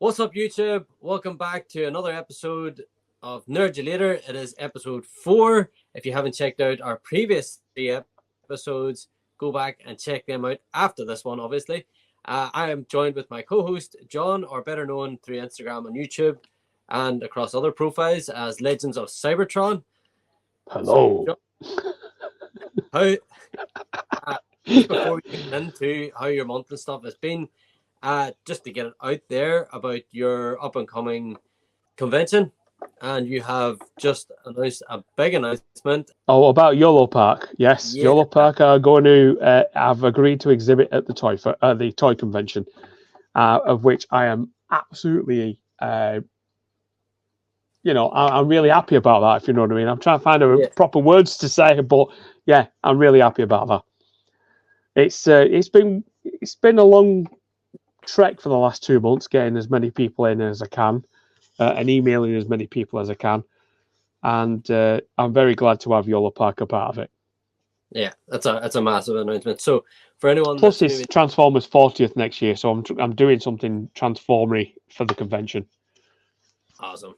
What's up, YouTube? Welcome back to another episode of Nerd You Later. It is episode 4. If you haven't checked out our previous 3 episodes, go back and check them out after this one, obviously. I am joined with my co-host, John, or better known through Instagram and YouTube and across other profiles as Legends of Cybertron. Hello. So, how, just before we get into how your month and stuff has been, just to get it out there about your up-and-coming convention, and you have just announced a big announcement. Oh, about YOLO Park. Yes, Yeah. YOLO Park are going to have agreed to exhibit at the toy convention, of which I am absolutely, I'm really happy about that. If you know what I mean, I'm trying to find proper words to say, but yeah, I'm really happy about that. It's been a long trek for the last 2 months, getting as many people in as I can, and emailing as many people as I can, and I'm very glad to have YOLO Park a part of it. Yeah, that's a massive announcement. So for anyone, plus it's Transformers 40th next year, so I'm doing something Transformery for the convention. Awesome.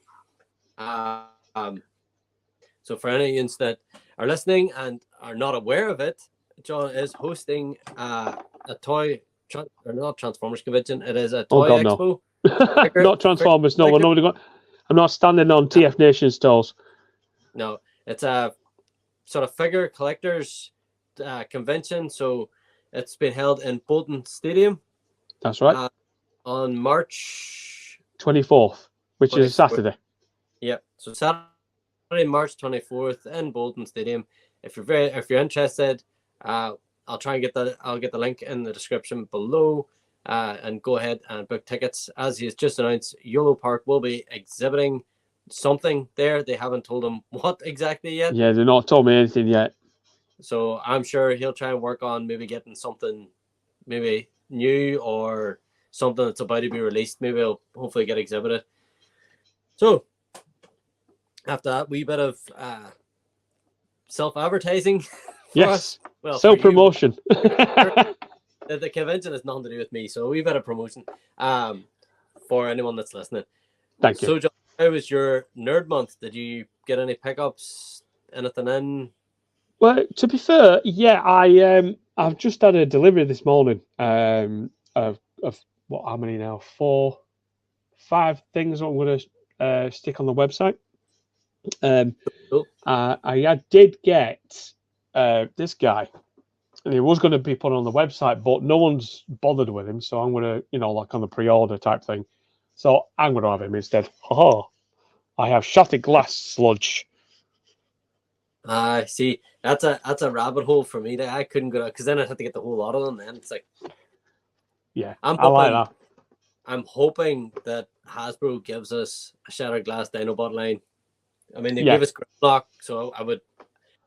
So for any of you that are listening and are not aware of it, John is hosting a toy. Not Transformers convention. It is a toy expo. No. Not Transformers. No, I'm not standing on TF Nation stalls. No, it's a sort of figure collectors convention. So it's been held in Bolton Stadium. That's right. On March 24th, which is a Saturday. Yep. So Saturday, March 24th in Bolton Stadium. If you're interested, I'll try and get that. I'll get the link in the description below, and go ahead and book tickets. As he's just announced, YOLO Park will be exhibiting something there. They haven't told him what exactly yet. Yeah, they've not told me anything yet. So I'm sure he'll try and work on maybe getting something, maybe new or something that's about to be released. Maybe it'll hopefully get exhibited. So after that wee bit of self-advertising. Yes. Well, self-promotion. The convention has nothing to do with me, so a wee bit of promotion for anyone that's listening. Thank you. So, John, how was your Nerd Month? Did you get any pickups? Anything in? Well, to be fair, yeah, I've just had a delivery this morning of what, how many now? 4, 5 things I'm going to stick on the website. Cool. I did get this guy, and he was going to be put on the website, but no one's bothered with him, so I'm going to, like on the pre-order type thing. So I'm going to have him instead. I have Shattered Glass Sludge. See, that's a rabbit hole for me. I couldn't go because then I'd have to get the whole lot of them. Then it's like, yeah, I like that. I'm hoping that Hasbro gives us a Shattered Glass Dinobot line. I mean, they gave us Grimlock, so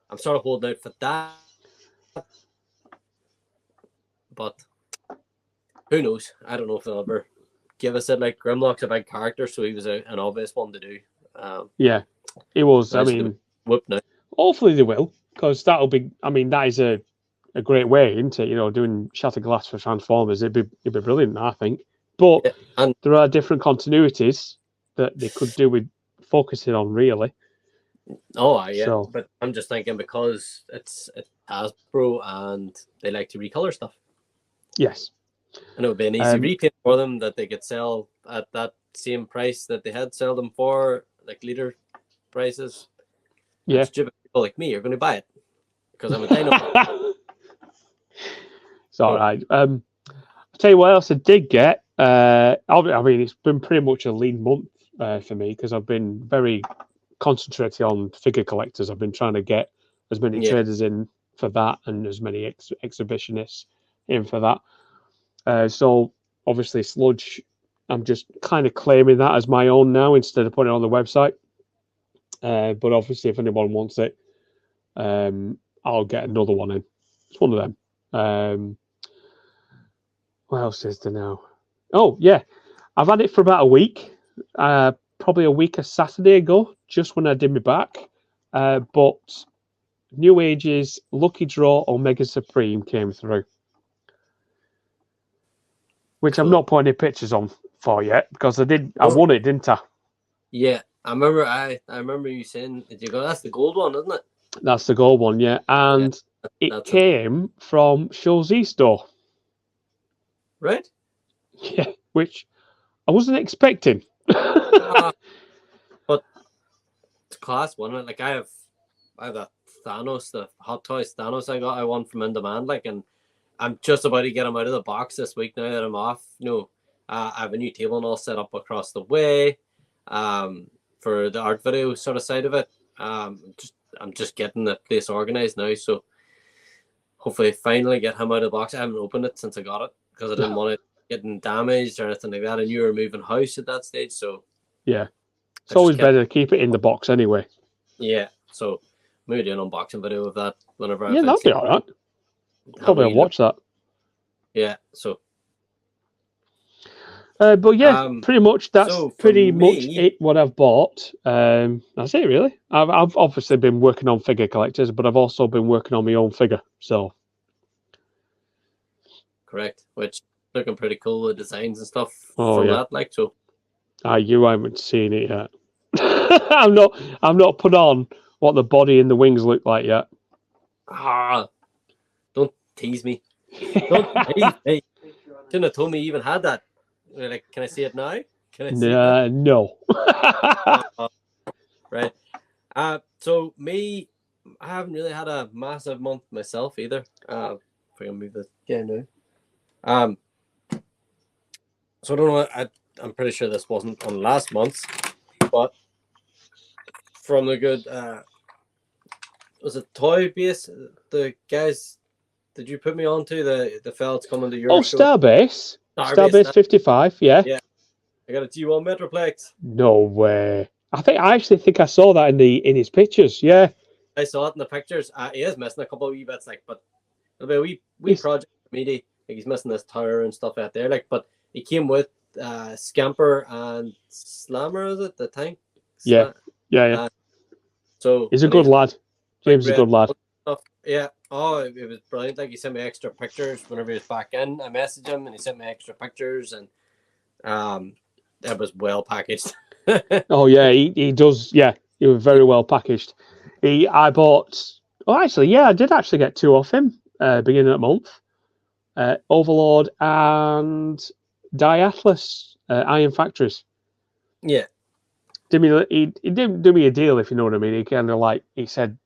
I'm sort of holding out for that. But who knows? I don't know if they'll ever give us it. Like, Grimlock's a big character, so he was an obvious one to do. Yeah, it was. I mean, hopefully they will, because that'll be. I mean, that is a great way, isn't it? Doing Shattered Glass for Transformers, it'd be brilliant, I think. But there are different continuities that they could do with focusing on, really. Oh, yeah. So, but I'm just thinking because it's Hasbro and they like to recolor stuff. Yes. And it would be an easy repaint for them that they could sell at that same price that they had sell them for, like leader prices. Yeah. And stupid people like me are going to buy it because I'm a dino. It's all right. I'll tell you what else I did get. I mean, it's been pretty much a lean month for me because I've been very concentrated on figure collectors. I've been trying to get as many traders in for that and as many exhibitionists in for that. So obviously Sludge, I'm just kind of claiming that as my own now instead of putting it on the website. But obviously if anyone wants it, I'll get another one in. It's one of them. What else is there now? Oh yeah, I've had it for about a week. Probably a week, a Saturday ago, just when I did my back. But New Age's Lucky Draw Omega Supreme came through, which I'm not putting any pictures on for yet because I Oh. won it, didn't I? Yeah, I remember. I remember you saying, "Did you go? That's the gold one, isn't it?" That's the gold one, yeah. And it That's it. came from Show's store. Right? Yeah, which I wasn't expecting. But it's class, wasn't it? Like I have that Thanos, the Hot Toys Thanos I won from In Demand, like, and I'm just about to get him out of the box this week now that I'm off. I have a new table and all set up across the way, for the art video sort of side of it. I'm just getting the place organized now, so hopefully finally get him out of the box. I haven't opened it since I got it because I didn't want it getting damaged or anything like that. And you were moving house at that stage, so yeah, it's always kept, better to keep it in the box anyway. yeah. So maybe do an unboxing video of that whenever Yeah, that'd be all right. Probably I'll watch that. Yeah, so. But yeah, pretty much that's much it. What I've bought. That's it really. I've obviously been working on figure collectors, but I've also been working on my own figure. So correct, which looking pretty cool. The designs and stuff from that, like so. You haven't seen it yet. I'm not put on what the body and the wings look like yet. Don't tease me. Don't tease me. Shouldn't have told me you even had that. Like, can I see it now? Can I see it? No. Right. So me, I haven't really had a massive month myself either. If I can move this again now. So I don't know. I'm pretty sure this wasn't on last month's, but from the good, was it Toy Base? The guys, did you put me on to the fellas coming to your show? Starbase. Starbase 55, yeah. Yeah. I got a G1 Metroplex. No way. I actually think I saw that in his pictures, yeah. I saw it in the pictures. He is missing a couple of wee bits, like, but it'll be a wee project for me. Like, he's missing this tower and stuff out there, like, but he came with Scamper and Slammer, is it? The tank? Yeah. So he's a good lad. James is a good lad. Yeah. Oh, it was brilliant. Like, he sent me extra pictures whenever he was back in. I messaged him and he sent me extra pictures, and that was well packaged. Oh yeah, he does. Yeah, he was very well packaged. I bought. Oh, actually, yeah, I did actually get two off him. Beginning of the month, Overlord and Diathlus Iron Factories. Yeah. He didn't do me a deal, if you know what I mean. He kind of like he said,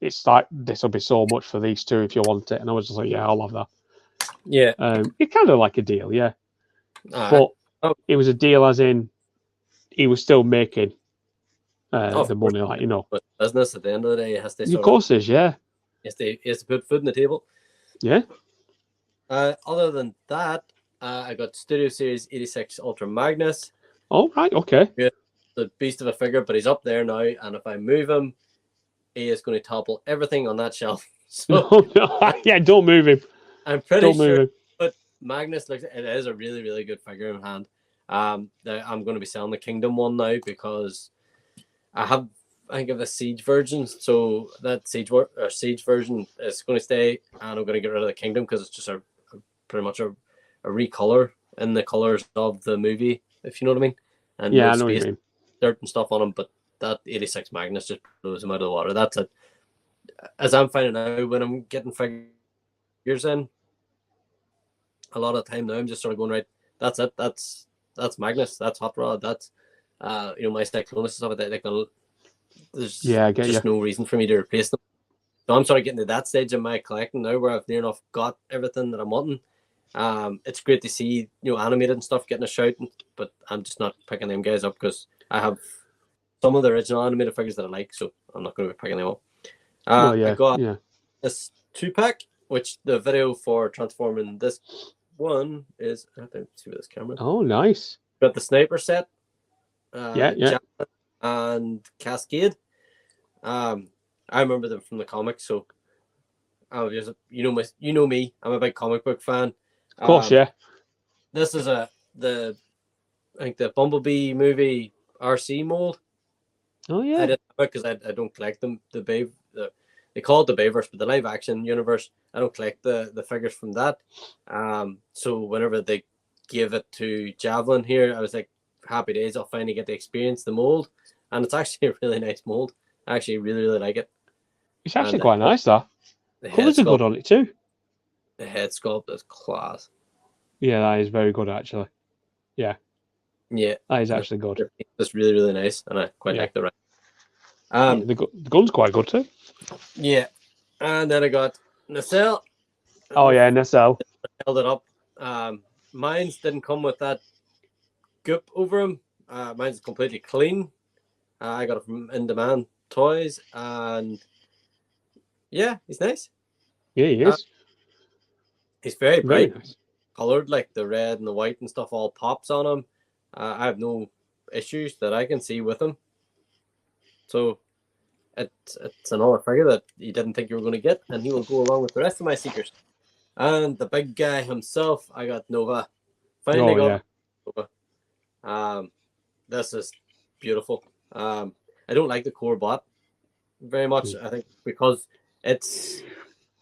it's like this will be so much for these two if you want it, and I was just like, yeah, I'll have that. Yeah. It kind of like a deal, yeah. But it was a deal as in he was still making the money, like, you know. But business at the end of the day, it has to. Of course, is yeah. He has to put food on the table. Yeah. Other than that, I got Studio Series 86 Ultra Magnus. Oh right, okay. Yeah, the beast of a figure, but he's up there now, and if I move him, he is going to topple everything on that shelf. So no. Yeah, don't move him. I'm pretty sure. But Magnus it is a really, really good figure in hand. I'm going to be selling the Kingdom one now because I think of the Siege version, so that Siege version is going to stay, and I'm going to get rid of the Kingdom because it's just pretty much a recolor in the colors of the movie, if you know what I mean. And yeah, I know what you mean. Dirt and stuff on him, but that 86 Magnus just blows him out of the water. That's it. As I'm finding out when I'm getting figures in, a lot of the time now I'm just sort of going, right, that's it. That's Magnus. That's Hot Rod. That's my Cyclonus and stuff like that. Like, there's just no reason for me to replace them. So I'm sort of getting to that stage in my collecting now where I've near enough got everything that I'm wanting. It's great to see animated and stuff getting a shout, but I'm just not picking them guys up because I have some of the original animated figures that I like, so I'm not going to be picking them up. I got this 2-pack, which the video for transforming this one is. I have to see with this camera. Oh, nice. Got the sniper set. Yeah. And Cascade. I remember them from the comics, so you know me. I'm a big comic book fan. Of course, yeah. This is I think the Bumblebee movie RC mold. Oh yeah. I didn't have it because I don't collect them. They call it the Bayverse, but the live action universe, I don't collect the figures from that. So whenever they gave it to Javelin here, I was like, happy days, I'll finally get to experience the mold. And it's actually a really nice mold. I actually really, really like it. It's actually quite nice, though. The head Colours are good sculpt, on it too. the head sculpt is class. Yeah, that is very good, actually. Yeah, That is actually good. it's really, really nice, and I quite Yeah. like the rest. Yeah, the gun's quite good too. Yeah, and then I got Nacelle. Oh yeah, Nacelle. Held it up. Mine's didn't come with that goop over him. Mine's completely clean. I got it from In Demand Toys, and yeah, he's nice. Yeah, he is. He's very bright, Very nice. colored, like the red and the white and stuff all pops on him. I have no issues that I can see with him. So it's another figure that you didn't think you were going to get, and he will go along with the rest of my seekers. And the big guy himself, I got Nova. Finally got Nova. This is beautiful. I don't like the core bot very much. I think because it's,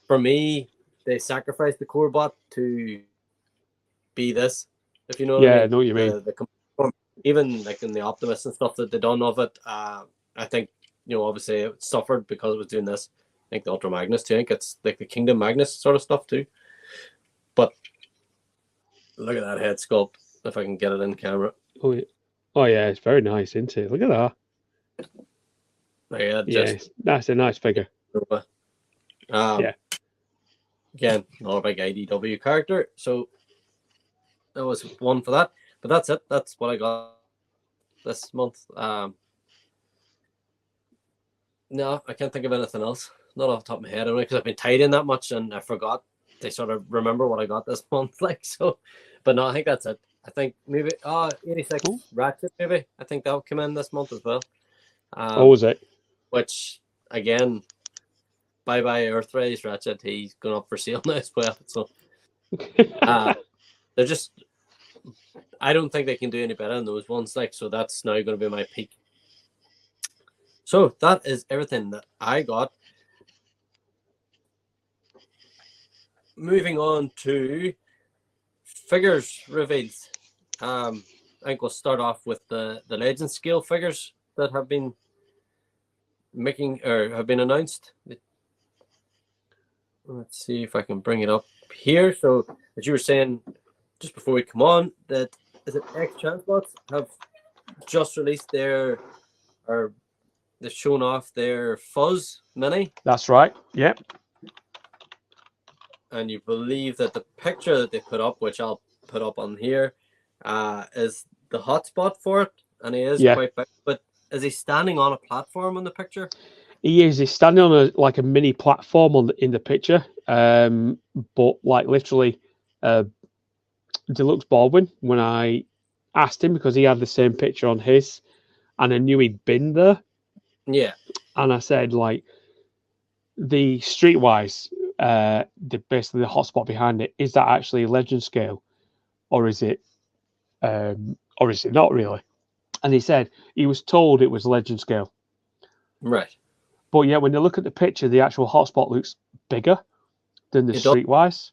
for me, they sacrificed the core bot to be this. If you know what I mean. I know what you mean. Even like in the Optimus and stuff that they done of it, I think, obviously it suffered because it was doing this. I think the Ultra Magnus too. I think it's like the Kingdom Magnus sort of stuff too. But look at that head sculpt. If I can get it in camera. Oh yeah, it's very nice, isn't it? Look at that. Yeah, that's a nice figure. Again, not a big IDW character, so that was one for that. But that's it. That's what I got this month. No, I can't think of anything else. Not off the top of my head, only because I've been tidying that much and I forgot to sort of remember what I got this month. But no, I think that's it. I think maybe 86 Ratchet, maybe. I think that'll come in this month as well. Was it? Which again, bye Earthrise Ratchet. He's going up for sale now as well. So they're just, I don't think they can do any better than those ones. So that's now going to be my peak. So that is everything that I got. Moving on to figures reveals. I think we'll start off with the Legend scale figures that have been have been announced. Let's see if I can bring it up here. So as you were saying just before we come on, that is it X Transbots have just released they've shown off their Fuzz Mini. That's right. Yep. And you believe that the picture that they put up, which I'll put up on here, is the hotspot for it, and he is quite big. But is he standing on a platform in the picture? He is. He's standing on a mini platform in the picture. But like literally, Deluxe Baldwin, when I asked him because he had the same picture on his, and I knew he'd been there. Yeah. And I said the Streetwise, basically the hotspot behind it, is that actually Legend scale, or is it not really? And he said he was told it was Legend scale. Right. But yeah, when you look at the picture, the actual hotspot looks bigger than the Streetwise.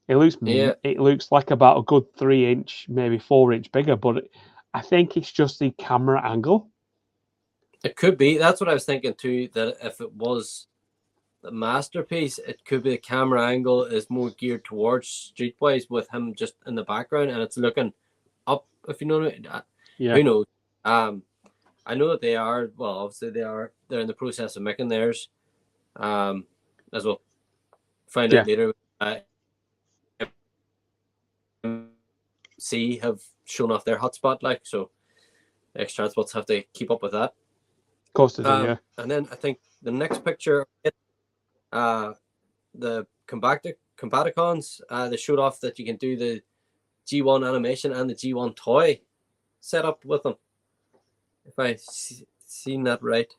It looks like about a good 3-inch, maybe 4-inch bigger. But I think it's just the camera angle. It could be. That's what I was thinking too. That if it was the masterpiece, it could be the camera angle is more geared towards Streetwise with him just in the background, and it's looking up. If you know what I mean. Yeah. Who knows? I know that they are. Well, obviously they're in the process of making theirs. As we'll find out later. Have shown off their hotspot, so X Transbots have to keep up with that. Of course they do, yeah. And then I think the next picture, the Combaticons, they showed off that you can do the G1 animation and the G1 toy setup with them. If I seen that right,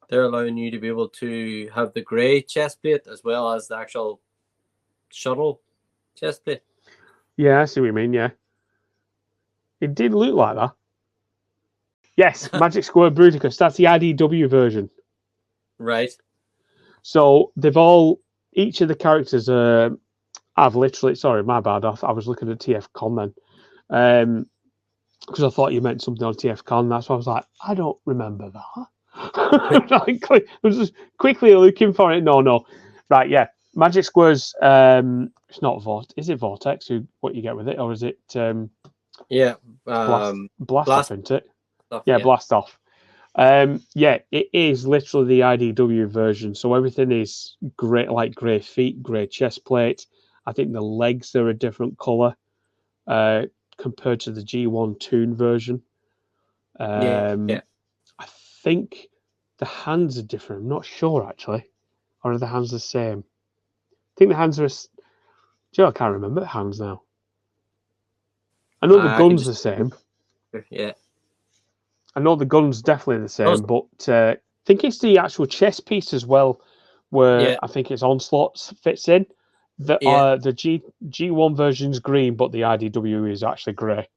they're allowing you to be able to have the grey chest plate as well as the actual shuttle chest plate. Yeah, I see what you mean, yeah. It did look like that. Yes, Magic Square Bruticus. That's the IDW version. Right. So each of the characters are I've literally, sorry, my bad. I was looking at TFCon then, because I thought you meant something on TFCon. That's why I was like, I don't remember that. I was just quickly looking for it. No, right, yeah. Magic Squares. It's not Is it Vortex? What you get with it, or is it? Yeah, Blast off, isn't it? stuff, Yeah, Blast off. Yeah, it is literally the IDW version. So everything is grey, like grey feet, grey chest plate. I think the legs are a different color compared to the G1 Toon version. yeah. I think the hands are different. I'm not sure actually, or are the hands the same? I think the hands are. I can't remember the hands now. I know the gun's the same. Yeah. I know the gun's definitely the same, but I think it's the actual chest piece as well, where I think its Onslaught fits in. The G1 version's green, but the IDW is actually grey.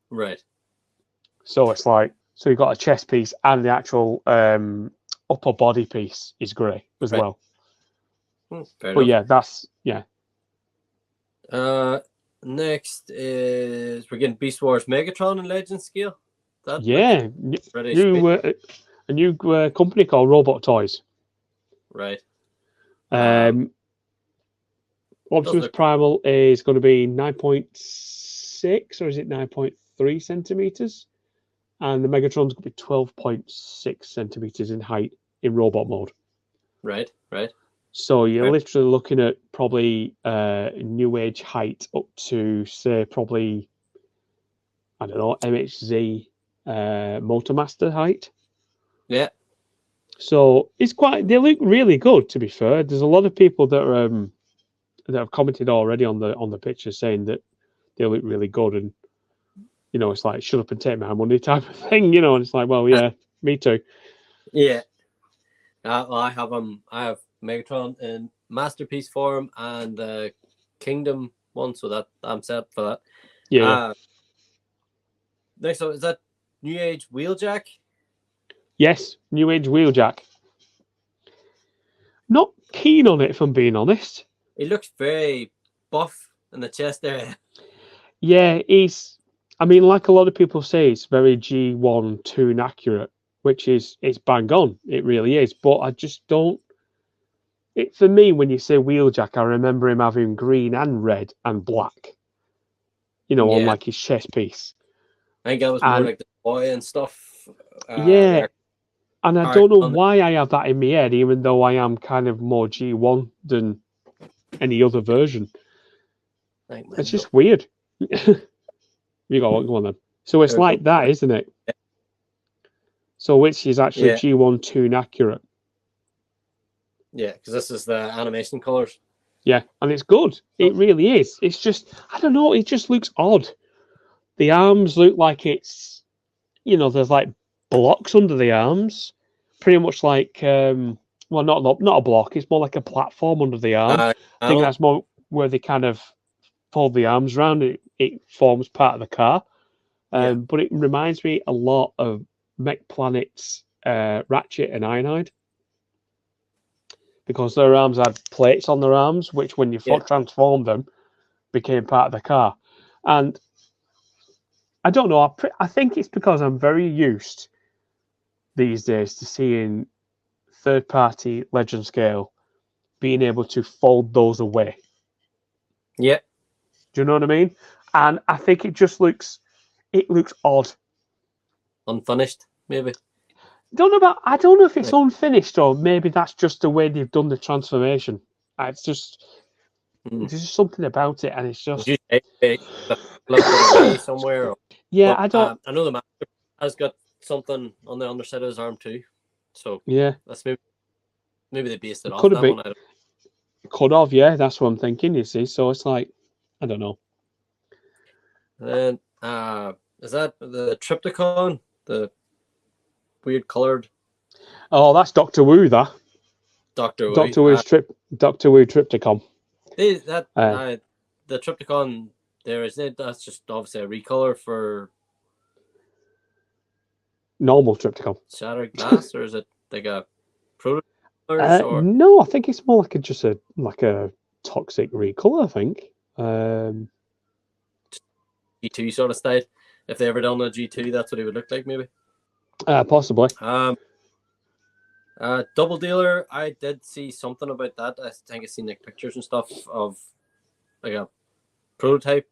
Right. So it's like, so you've got a chest piece and the actual upper body piece is grey as well. Fair but enough. Yeah. Next is we're getting Beast Wars Megatron and Legend scale. A new company called Robot Toys. Right. Optimus Primal is going to be 9.6 or is it 9.3 centimeters? And the Megatron's going to be 12.6 centimeters in height in robot mode. Right. So you're literally looking at probably new age height up to, say, probably, I don't know, MHZ Motormaster height. Yeah. So they look really good, to be fair. There's a lot of people that have commented already on the pictures saying that they look really good, and it's like shut up and take my money type of thing, and it's like, well, yeah, me too. Yeah. I have Megatron in masterpiece form and Kingdom one, so that I'm set for that. Yeah. Next up, is that New Age Wheeljack? Yes, New Age Wheeljack. Not keen on it, if I'm being honest. He looks very buff in the chest area. Yeah, like a lot of people say, it's very G1 Toon accurate, which it's bang on. It really is. But I just don't. For me, when you say Wheeljack, I remember him having green and red and black, on like his chest piece. I think that was more like the boy and stuff. And I don't know why I have that in my head, even though I am kind of more G1 than any other version. It's just weird. You go on then. So it's like that, isn't it? So which is actually G1 Toon accurate. Yeah, because this is the animation colors. Yeah, and it's good. It really is. It's just, I don't know, it just looks odd. The arms look like it's, there's like blocks under the arms. Pretty much like, not a block, it's more like a platform under the arm. I think that's more where they kind of fold the arms around. It forms part of the car. But it reminds me a lot of Mech Planet's Ratchet and Ironhide. Because their arms had plates on their arms, which when you transformed them, became part of the car. And I don't know, I think it's because I'm very used these days to seeing third-party Legend scale being able to fold those away. Yeah. Do you know what I mean? And I think it looks odd. Unfinished, maybe. I don't know if it's unfinished or maybe that's just the way they've done the transformation. It's just there's just something about it, and it's just somewhere. Yeah, I don't. I know the master has got something on the underside of his arm too. So that's maybe they based it off that one. Could have, yeah. That's what I'm thinking. You see, so it's like I don't know. And is that the Trypticon? The weird colored. Oh, that's Doctor Wu. That Doctor Wu. Doctor Wu's Doctor Wu Trypticon. The Trypticon there is it. That's just obviously a recolor for normal Trypticon. Shattered Glass, or is it like a prototype? No, I think it's more like just a Toxic recolor, I think. G2 sort of style. If they ever done a G2, that's what he would look like, maybe. Possibly. Double dealer, I did see something about that. I think I seen like pictures and stuff of like a prototype.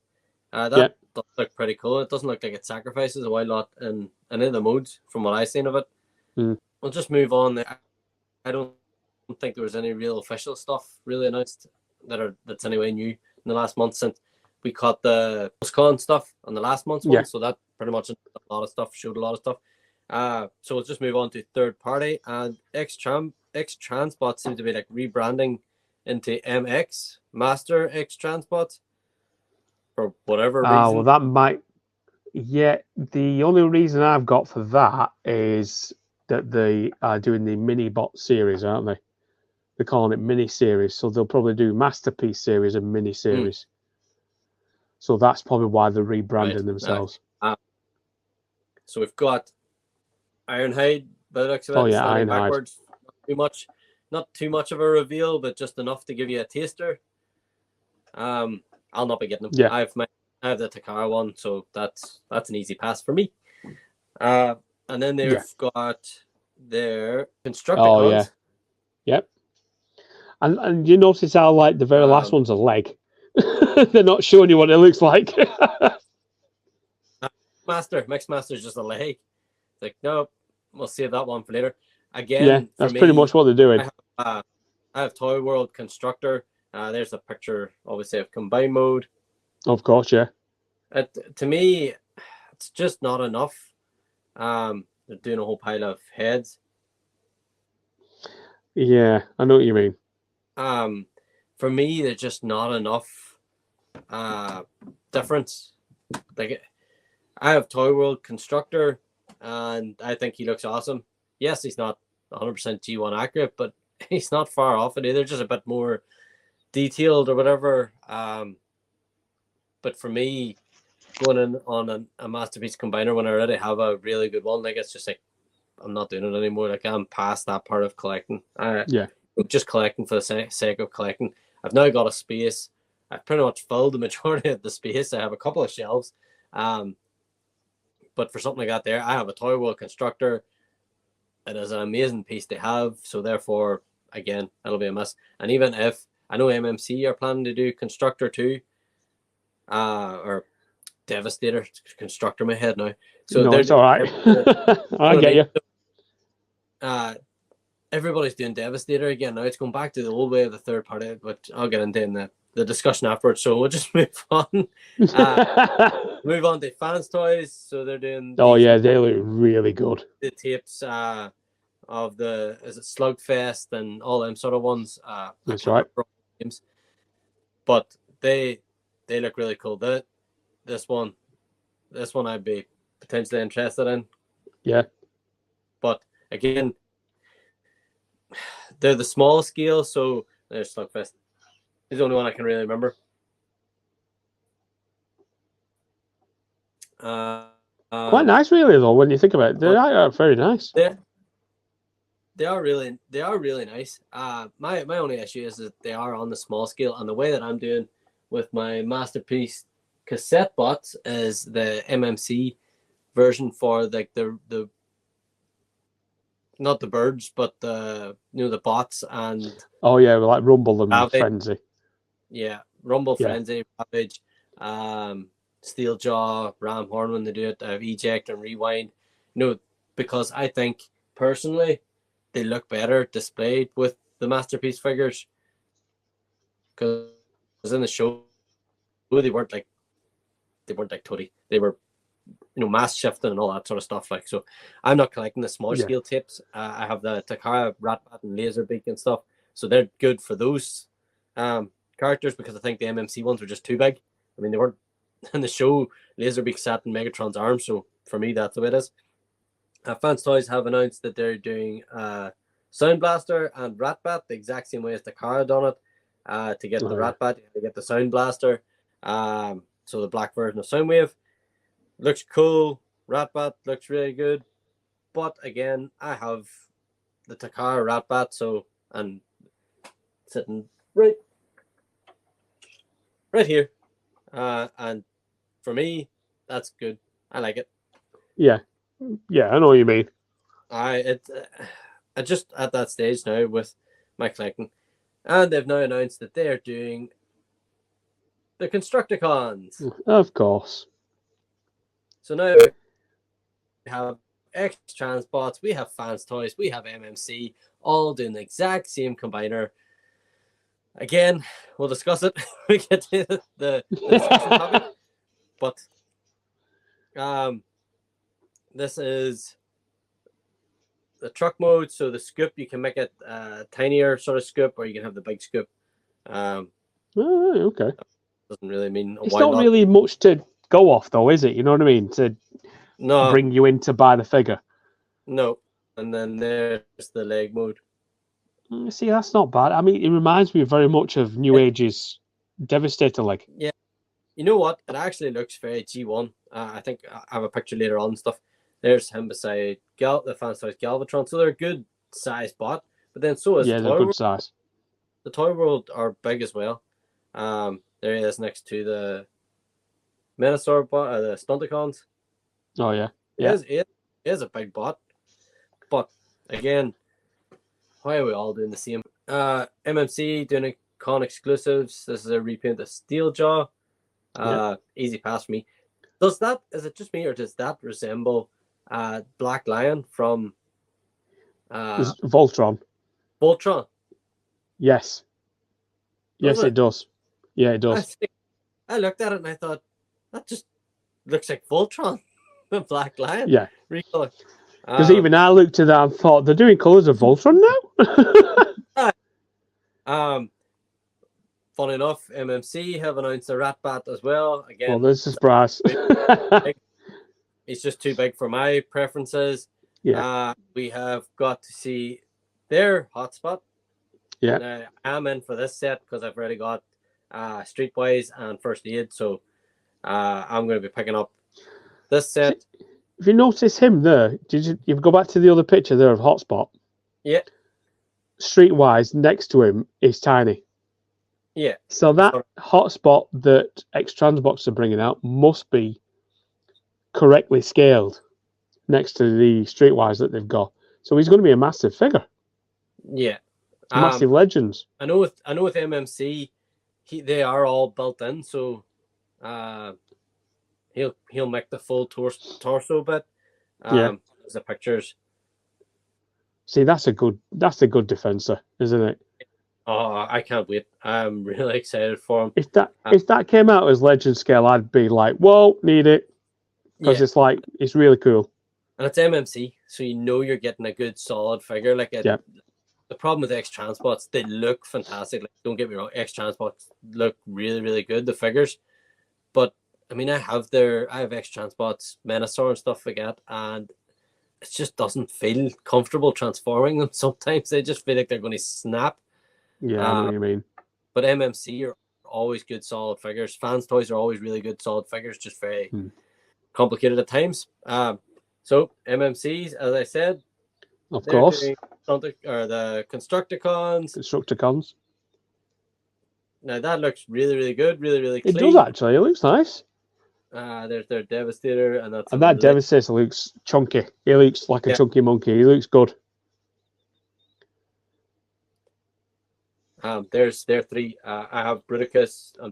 That does look pretty cool. It doesn't look like it sacrifices a wild lot in any of the modes from what I've seen of it. We'll just move on. I don't think there was any real official stuff really announced that's anyway new in the last month since we caught the PostCon stuff on the last month's one. So that pretty much a lot of stuff, showed a lot of stuff. So we'll just move on to third party, and X Transbot seems to be like rebranding into MX Master X Transbot for whatever reason. Well, that might. Yeah, the only reason I've got for that is that they are doing the mini bot series, aren't they? They're calling it mini series, so they'll probably do masterpiece series and mini series. So that's probably why they're rebranding themselves. So we've got Ironhide, by the looks of it. Ironhide. Backwards. Not too much of a reveal, but just enough to give you a taster. I'll not be getting them. Yeah. I have the Takara one, so that's an easy pass for me. And then they've got their Constructicons. Yep. And you notice how like the very last one's a leg. They're not showing you what it looks like. Mix Master is just a leg. It's like, nope, we'll save that one for later. Again, that's pretty much what they're doing. I have Toy World Constructor. There's a picture, obviously, of combine mode. Of course, yeah. To me, it's just not enough. They're doing a whole pile of heads. Yeah, I know what you mean. For me, there's just not enough difference. Like, I have Toy World Constructor, and I think he looks awesome. Yes, he's not 100% G1 accurate, but he's not far off it either. Just a bit more detailed or whatever. But for me, going in on a masterpiece combiner when I already have a really good one, like, it's just like I'm not doing it anymore. Like, I'm past that part of collecting. Just collecting for the sake of collecting. I've now got a space. I've pretty much filled the majority of the space. I have a couple of shelves. But for something like that there, I have a Toy World Constructor. It is an amazing piece to have. So therefore, again, it'll be a miss. And even if I know MMC are planning to do Constructor 2, or Devastator, Constructor in my head now. So no, it's all right. I get you. Everybody's doing Devastator again. Now it's going back to the old way of the third party, but I'll get into in the discussion afterwards. So we'll just move on. Move on to Fans Toys. So they're doing. They look really good. The tapes of is it Slugfest and all them sort of ones. That's right. Games. But they look really cool. This one I'd be potentially interested in. Yeah. But again, they're the small scale, so there's Slugfest. He's the only one I can really remember. Quite nice, really, though. When you think about it, they are very nice. They are really nice. My only issue is that they are on the small scale, and the way that I'm doing with my masterpiece cassette bots is the MMC version for like the not the birds, but the bots and like Rumble and Ravage. Frenzy. Yeah, Rumble, Frenzy, Ravage, Steeljaw, Ramhorn when they do it, Eject and Rewind. Because I think personally they look better displayed with the masterpiece figures. Because in the show they weren't like Tootie. They were mass shifting and all that sort of stuff. Like, so I'm not collecting the small scale tapes. I have the Takara, Ratbat, and Laserbeak and stuff. So they're good for those characters because I think the MMC ones were just too big. I mean, they weren't in the show. Laserbeak sat in Megatron's arms, so for me, that's the way it is. Fans Toys have announced that they're doing Sound Blaster and Ratbat the exact same way as Takara done it. To get the Ratbat, you have to get the Sound Blaster. So the black version of Soundwave looks cool. Ratbat looks really good. But again, I have the Takara Ratbat, and sitting right right here. And for me, that's good. I like it. Yeah, I know what you mean. I just at that stage now with my collecting, and they've now announced that they are doing the Constructicons. Of course. So now we have X Transbots, we have Fans Toys, we have MMC, all doing the exact same combiner. Again, we'll discuss it when we get to the discussion topic. But this is the truck mode. So the scoop, you can make it a tinier sort of scoop, or you can have the big scoop. Okay. Doesn't really mean it's not really much to go off, though, is it? You know what I mean? To bring you in to buy the figure. No. And then there's the leg mode. See, that's not bad. I mean, it reminds me very much of New Age's Devastator leg. Yeah. You know what? It actually looks very G1. I think I have a picture later on and stuff. There's him beside the Fans Toys Galvatron. So they're a good size bot. But then so is they're good size. The Toy World are big as well. There he is next to the Menasor bot, the Stunticons. Oh, yeah. It is a big bot. But again, why are we all doing the same? MMC doing a con exclusives. This is a repaint of Steeljaw. Easy pass for me. Is it just me, or does that resemble Black Lion from Voltron? Voltron. Yes. Yes, it does. Yeah, it does. I looked at it and I thought, that just looks like Voltron. Black Lion. Yeah. Recolor. Because even I looked at that and thought, they're doing colours of Voltron now? Funny enough, MMC have announced a Ratbat as well. Again, well, there's a surprise. It's just too big for my preferences. Yeah. We have got to see their hotspot. Yeah. Now, I'm in for this set because I've already got Streetwise and First Aid, so I'm going to be picking up this set. If you notice him there, did you go back to the other picture there of Hotspot? Yeah. Streetwise next to him is tiny. Yeah. So that Hotspot that X Transbox are bringing out must be correctly scaled next to the Streetwise that they've got. So he's going to be a massive figure. Yeah. Massive legends. I know with MMC, they are all built in, so he'll make the full torso bit. The pictures. See, that's a good defensor, isn't it? Oh, I can't wait! I'm really excited for him. If that came out as legend scale, I'd be like, "Whoa, need it," because it's really cool. And it's MMC, so you know you're getting a good solid figure. The problem with X Transbots, they look fantastic. Like, don't get me wrong, X Transbots look really, really good. The figures, but I mean, I have X Transbots, Menasor and stuff like that, and it just doesn't feel comfortable transforming them. Sometimes they just feel like they're going to snap. Yeah, I know what you mean. But MMC are always good, solid figures. Fans Toys are always really good, solid figures. Just very complicated at times. So MMCs, as I said, of course, the Constructicons. Now that looks really, really good, really, really clean. It does actually. It looks nice. There's their Devastator, and that Devastator looks chunky. He looks like a chunky monkey. He looks good. There's their three. I have Bruticus. I'm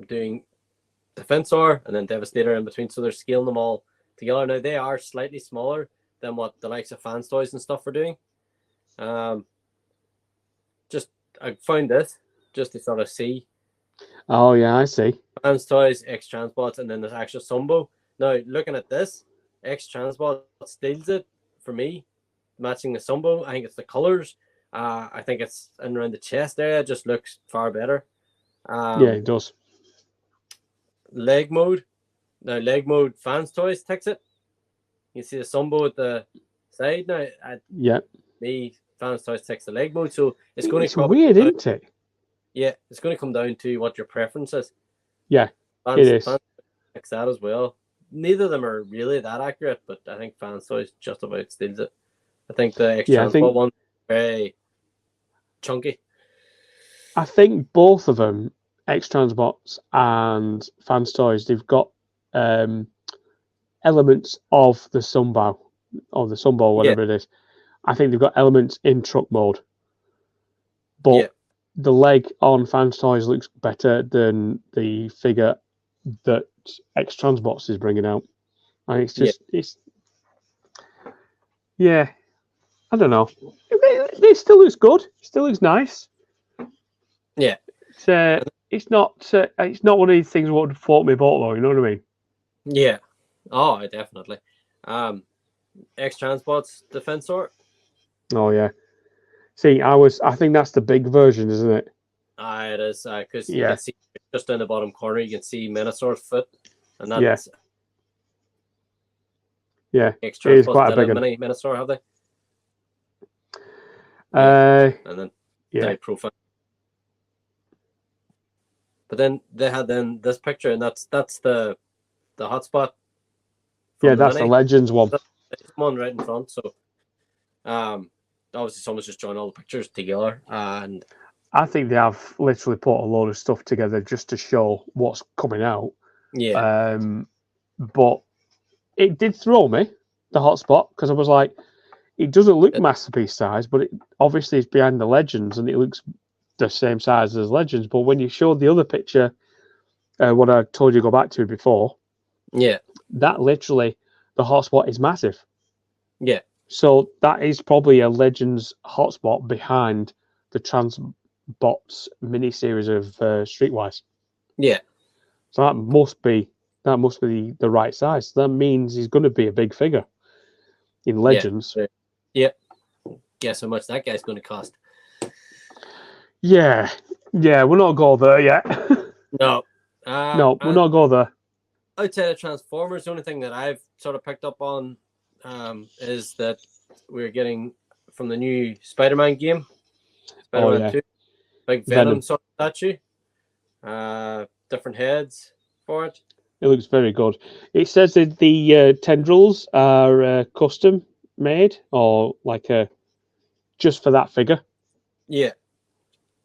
doing Defensor and then Devastator in between. So they're scaling them all together. Now they are slightly smaller than what the likes of Fans Toys and stuff are doing. I found this just to sort of see. Oh yeah, I see. Fans Toys, X Transbots, and then there's actual Sumbo. Now looking at this, X Transbot steals it for me, matching the Sumbo. I think it's the colors. I think it's in around the chest area. It just looks far better. Yeah, it does. Leg mode. Now, leg mode, Fans Toys takes it. You see the Sumbo at the side now. Me, Fans Toys takes the leg mode. So it's going to come weird, isn't it? Yeah, it's going to come down to what your preference is. Yeah, it is. Fans takes that as well. Neither of them are really that accurate, but I think Fans Toys just about steals it. I think the X Transport one very chunky. I think both of them, X-Transbots and Fans Toys, they've got elements of the Sunbow, or the Sunbow, whatever it is. I think they've got elements in truck mode. But the leg on Fans Toys looks better than the figure that X-Transbots is bringing out. And it's just, I don't know. It still looks good. It still looks nice. Yeah. It's not one of these things that would float me boat though. You know what I mean? Yeah. Oh, definitely. X-Transbots Defensor. Oh yeah. See, I think that's the big version, isn't it? It is, because you can see just in the bottom corner, you can see Minosaur's foot, and that's it is quite a big mini Minosaur, have they? And then the profile. But then they had this picture, and that's the hotspot. Yeah, that's the Legends one. That's one right in front. So, obviously, someone's just joined all the pictures together, and I think they have literally put a load of stuff together just to show what's coming out. Yeah. But it did throw me, the hotspot, because I was like, it doesn't look masterpiece size, but obviously it's behind the Legends and it looks the same size as Legends. But when you showed the other picture, what I told you to go back to before, that literally, the hotspot is massive. Yeah. So that is probably a Legends hotspot behind the Transbots mini-series of Streetwise. Yeah. So that must be the right size. That means he's going to be a big figure in Legends. Yeah. Guess how much that guy's going to cost. Yeah, we're not go there yet. No. No, we're not go there. Outside of Transformers, the only thing that I've sort of picked up on is that we're getting from the new Spider-Man game, Spider-Man 2, big Venom sort of statue, different heads for it. It looks very good. It says that the tendrils are custom made, or like just for that figure. Yeah.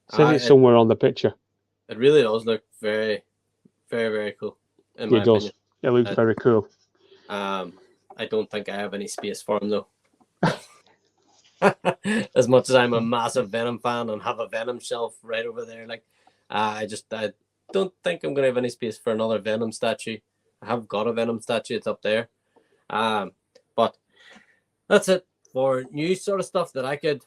It says it's somewhere on the picture. It really does look very, very, very cool. It does. Opinion. It looks very cool. I don't think I have any space for him though. As much as I'm a massive Venom fan and have a Venom shelf right over there, like I don't think I'm gonna have any space for another Venom statue. I have got a Venom statue; it's up there. But that's it for new sort of stuff that I could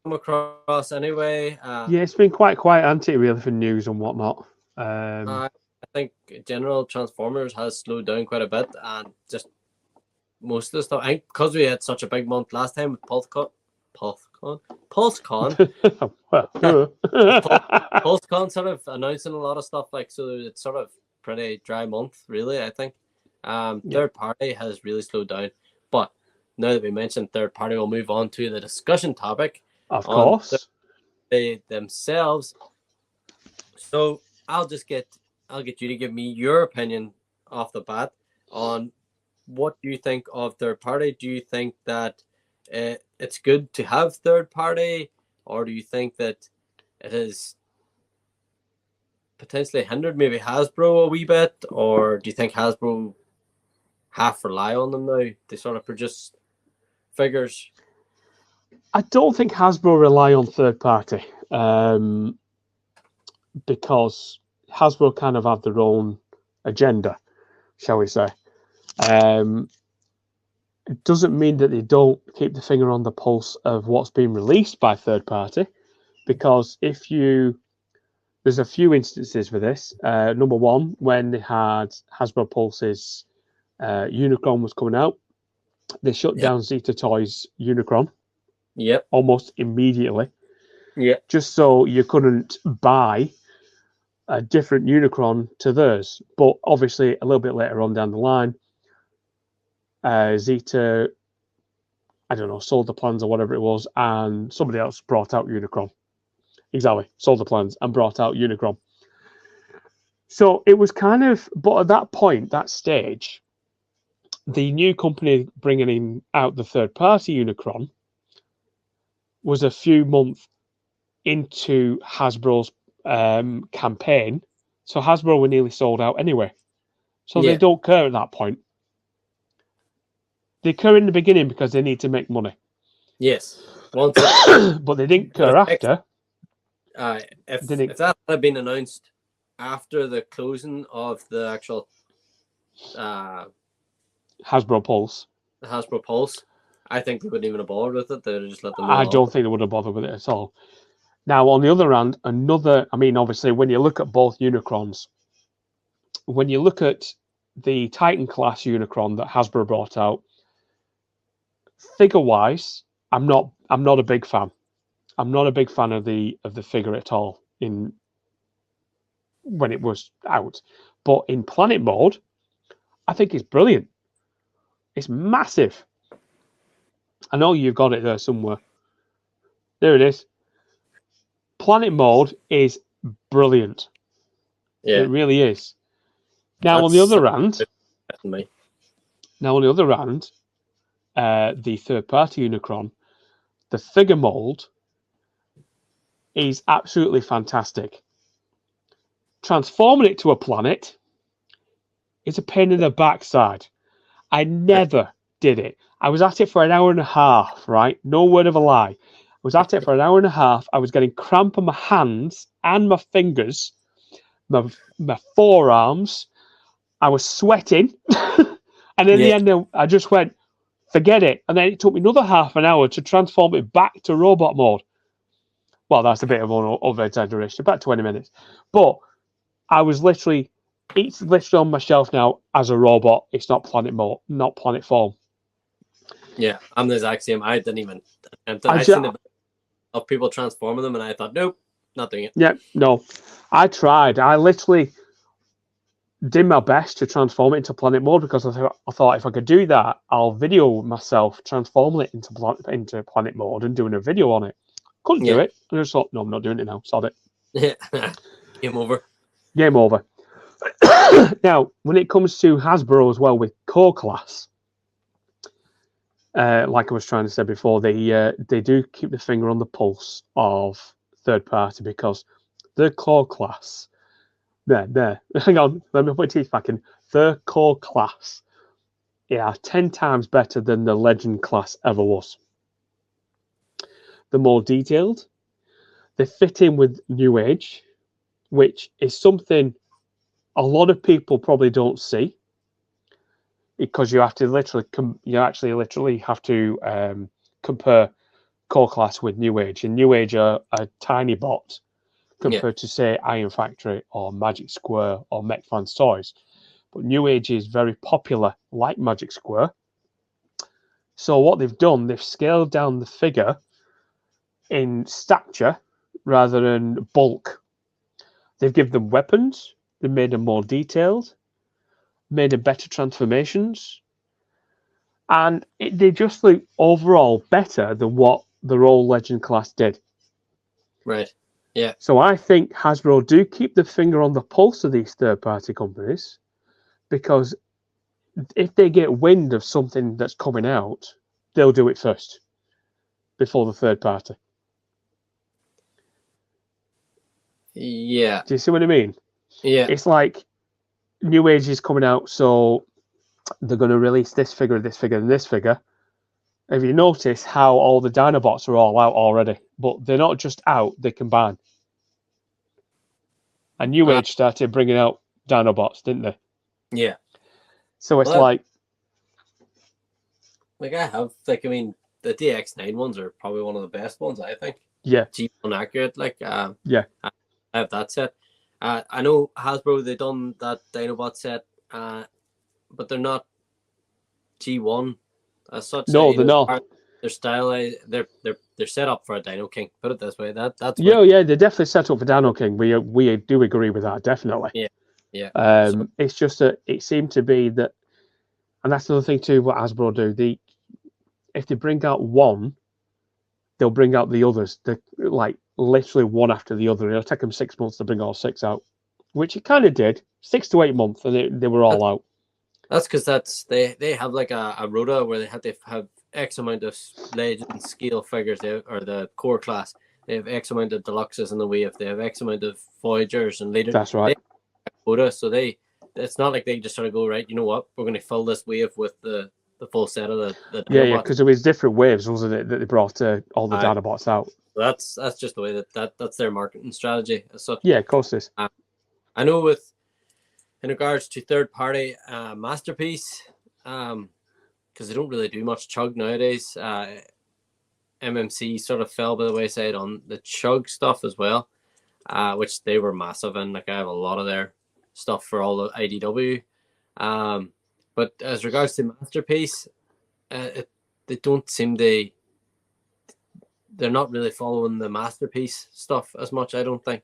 come across anyway. It's been quite quiet, hasn't it, really, for news and whatnot. I think general Transformers has slowed down quite a bit, and just most of the stuff. I think because we had such a big month last time with PulseCon. PulseCon sort of announcing a lot of stuff, like, so it's sort of pretty dry month, really. I think third party has really slowed down, but now that we mentioned third party, we'll move on to the discussion topic. Of course, they themselves. So I'll get you to give me your opinion off the bat on what you think of third party. Do you think that it's good to have third party, or do you think that it has potentially hindered maybe Hasbro a wee bit, or do you think Hasbro half rely on them now to sort of produce figures? I don't think Hasbro rely on third party because Hasbro kind of have their own agenda, shall we say. It doesn't mean that they don't keep the finger on the pulse of what's being released by third party, because there's a few instances for this. Number one, when they had Hasbro Pulse's Unicron was coming out, they shut down Zeta Toys Unicron. Yep. Almost immediately. Yeah. Just so you couldn't buy a different Unicron to theirs. But obviously, a little bit later on down the line, Zeta, I don't know, sold the plans or whatever it was, and somebody else brought out Unicron. Exactly. Sold the plans and brought out Unicron. So it was kind of, but at that point, that stage, the new company bringing out the third party Unicron was a few months into Hasbro's campaign, so Hasbro were nearly sold out anyway. So they don't care at that point. They care in the beginning because they need to make money. Yes. But they didn't care after. If that had been announced after the closing of the actual Hasbro Pulse, I think they wouldn't even have bothered with it. They'd have just let them. I don't think they would have bothered with it at all. Now, on the other hand, obviously, when you look at both Unicrons, when you look at the Titan class Unicron that Hasbro brought out, figure-wise, I'm not a big fan. I'm not a big fan of the figure at all when it was out. But in Planet mode, I think it's brilliant. It's massive. I know you've got it there somewhere. There it is. Planet mode is brilliant. Yeah. It really is. Now, on the other hand, the third-party Unicron, the figure mold is absolutely fantastic. Transforming it to a planet is a pain in the backside. I never did it. I was at it for an hour and a half, right? No word of a lie. I was at it for an hour and a half. I was getting cramp in my hands and my fingers, my forearms. I was sweating. And in the end, I just went, forget it. And then it took me another half an hour to transform it back to robot mode. Well, that's a bit of an over-exaggeration, about 20 minutes. But I was it's literally on my shelf now as a robot. It's not planet mode, not planet form. Yeah, I'm the exact same. I didn't even attempt it. I've seen it of people transforming them, and I thought, nope, not doing it. Yeah, no. I tried. I literally did my best to transform it into planet mode because I thought if I could do that, I'll video myself transforming it into planet mode and doing a video on it. Couldn't do it. I just thought, no, I'm not doing it now. Sod it. Yeah. Game over. Game over. Now, when it comes to Hasbro as well with Core Class, like I was trying to say before, they do keep the finger on the pulse of third party because the Core Class, there, hang on, let me put my teeth back in. The Core Class, 10 times better than the Legend class ever was. They're more detailed. They fit in with New Age, which is something a lot of people probably don't see, because you have to literally have to compare Core Class with New Age, and New Age are a tiny bot compared to, say, Iron Factory or Magic Square or MechFans Toys. But New Age is very popular, like Magic Square. So what they've done, they've scaled down the figure in stature rather than bulk. They've given them weapons. They've made them more detailed, made them better transformations, and they just look overall better than what the old Legend class did. Right. Yeah. So I think Hasbro do keep the finger on the pulse of these third-party companies, because if they get wind of something that's coming out, they'll do it first before the third party. Yeah. Do you see what I mean? Yeah. It's like New Age is coming out, so they're going to release this figure, and this figure. Have you noticed how all the Dinobots are all out already? But they're not just out, they combine. And New Age started bringing out Dinobots, didn't they? Yeah. So it's like I have, the DX9 ones are probably one of the best ones, I think. Yeah. Cheap and accurate. Yeah. I have that set. I know Hasbro, they've done that Dinobot set, but they're not G1 as such. No, they're not. Their style, they're set up for a Dino King. Put it this way. That's they're definitely set up for Dino King. We do agree with that, definitely. Yeah. Yeah. It's just that it seemed to be that, and that's another thing too. What Hasbro do, if they bring out one, they'll bring out the others. They like literally one after the other. It'll take them 6 months to bring all six out, which it kind of did, 6 to 8 months, and they were all out. That's because they have like a rota where they have to have X amount of Legend scale figures, or the core class. They have X amount of deluxes in the wave. They have X amount of Voyagers and later. That's right. Quota, so it's not like they just sort of go, right, you know what, we're going to fill this wave with the full set of the Yeah, because there was different waves, wasn't it, that they brought all the Dinobots out. That's just the way that's their marketing strategy as such. Yeah, of course it is. I know in regards to third-party Masterpiece, because they don't really do much chug nowadays, MMC sort of fell by the wayside on the chug stuff as well, which they were massive in. Like, I have a lot of their stuff for all the IDW. But as regards to Masterpiece, they don't seem they're not really following the Masterpiece stuff as much, I don't think.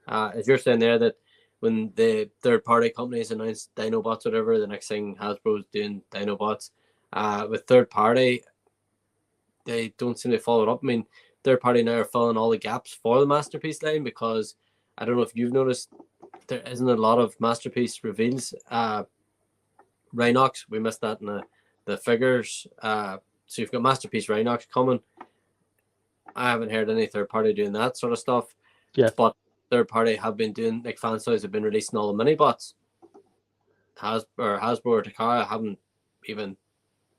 As you're saying there, that when the third-party companies announce Dinobots, whatever, the next thing Hasbro's doing Dinobots. With third-party, they don't seem to follow it up. I mean, third-party now are filling all the gaps for the Masterpiece line, because I don't know if you've noticed, there isn't a lot of Masterpiece reveals. Rhinox, we missed that in the figures. So you've got Masterpiece Rhinox coming. I haven't heard any third-party doing that sort of stuff. Yeah. But third-party have been doing, like, Fansize have been releasing all the mini-bots. Hasbro or Takara haven't even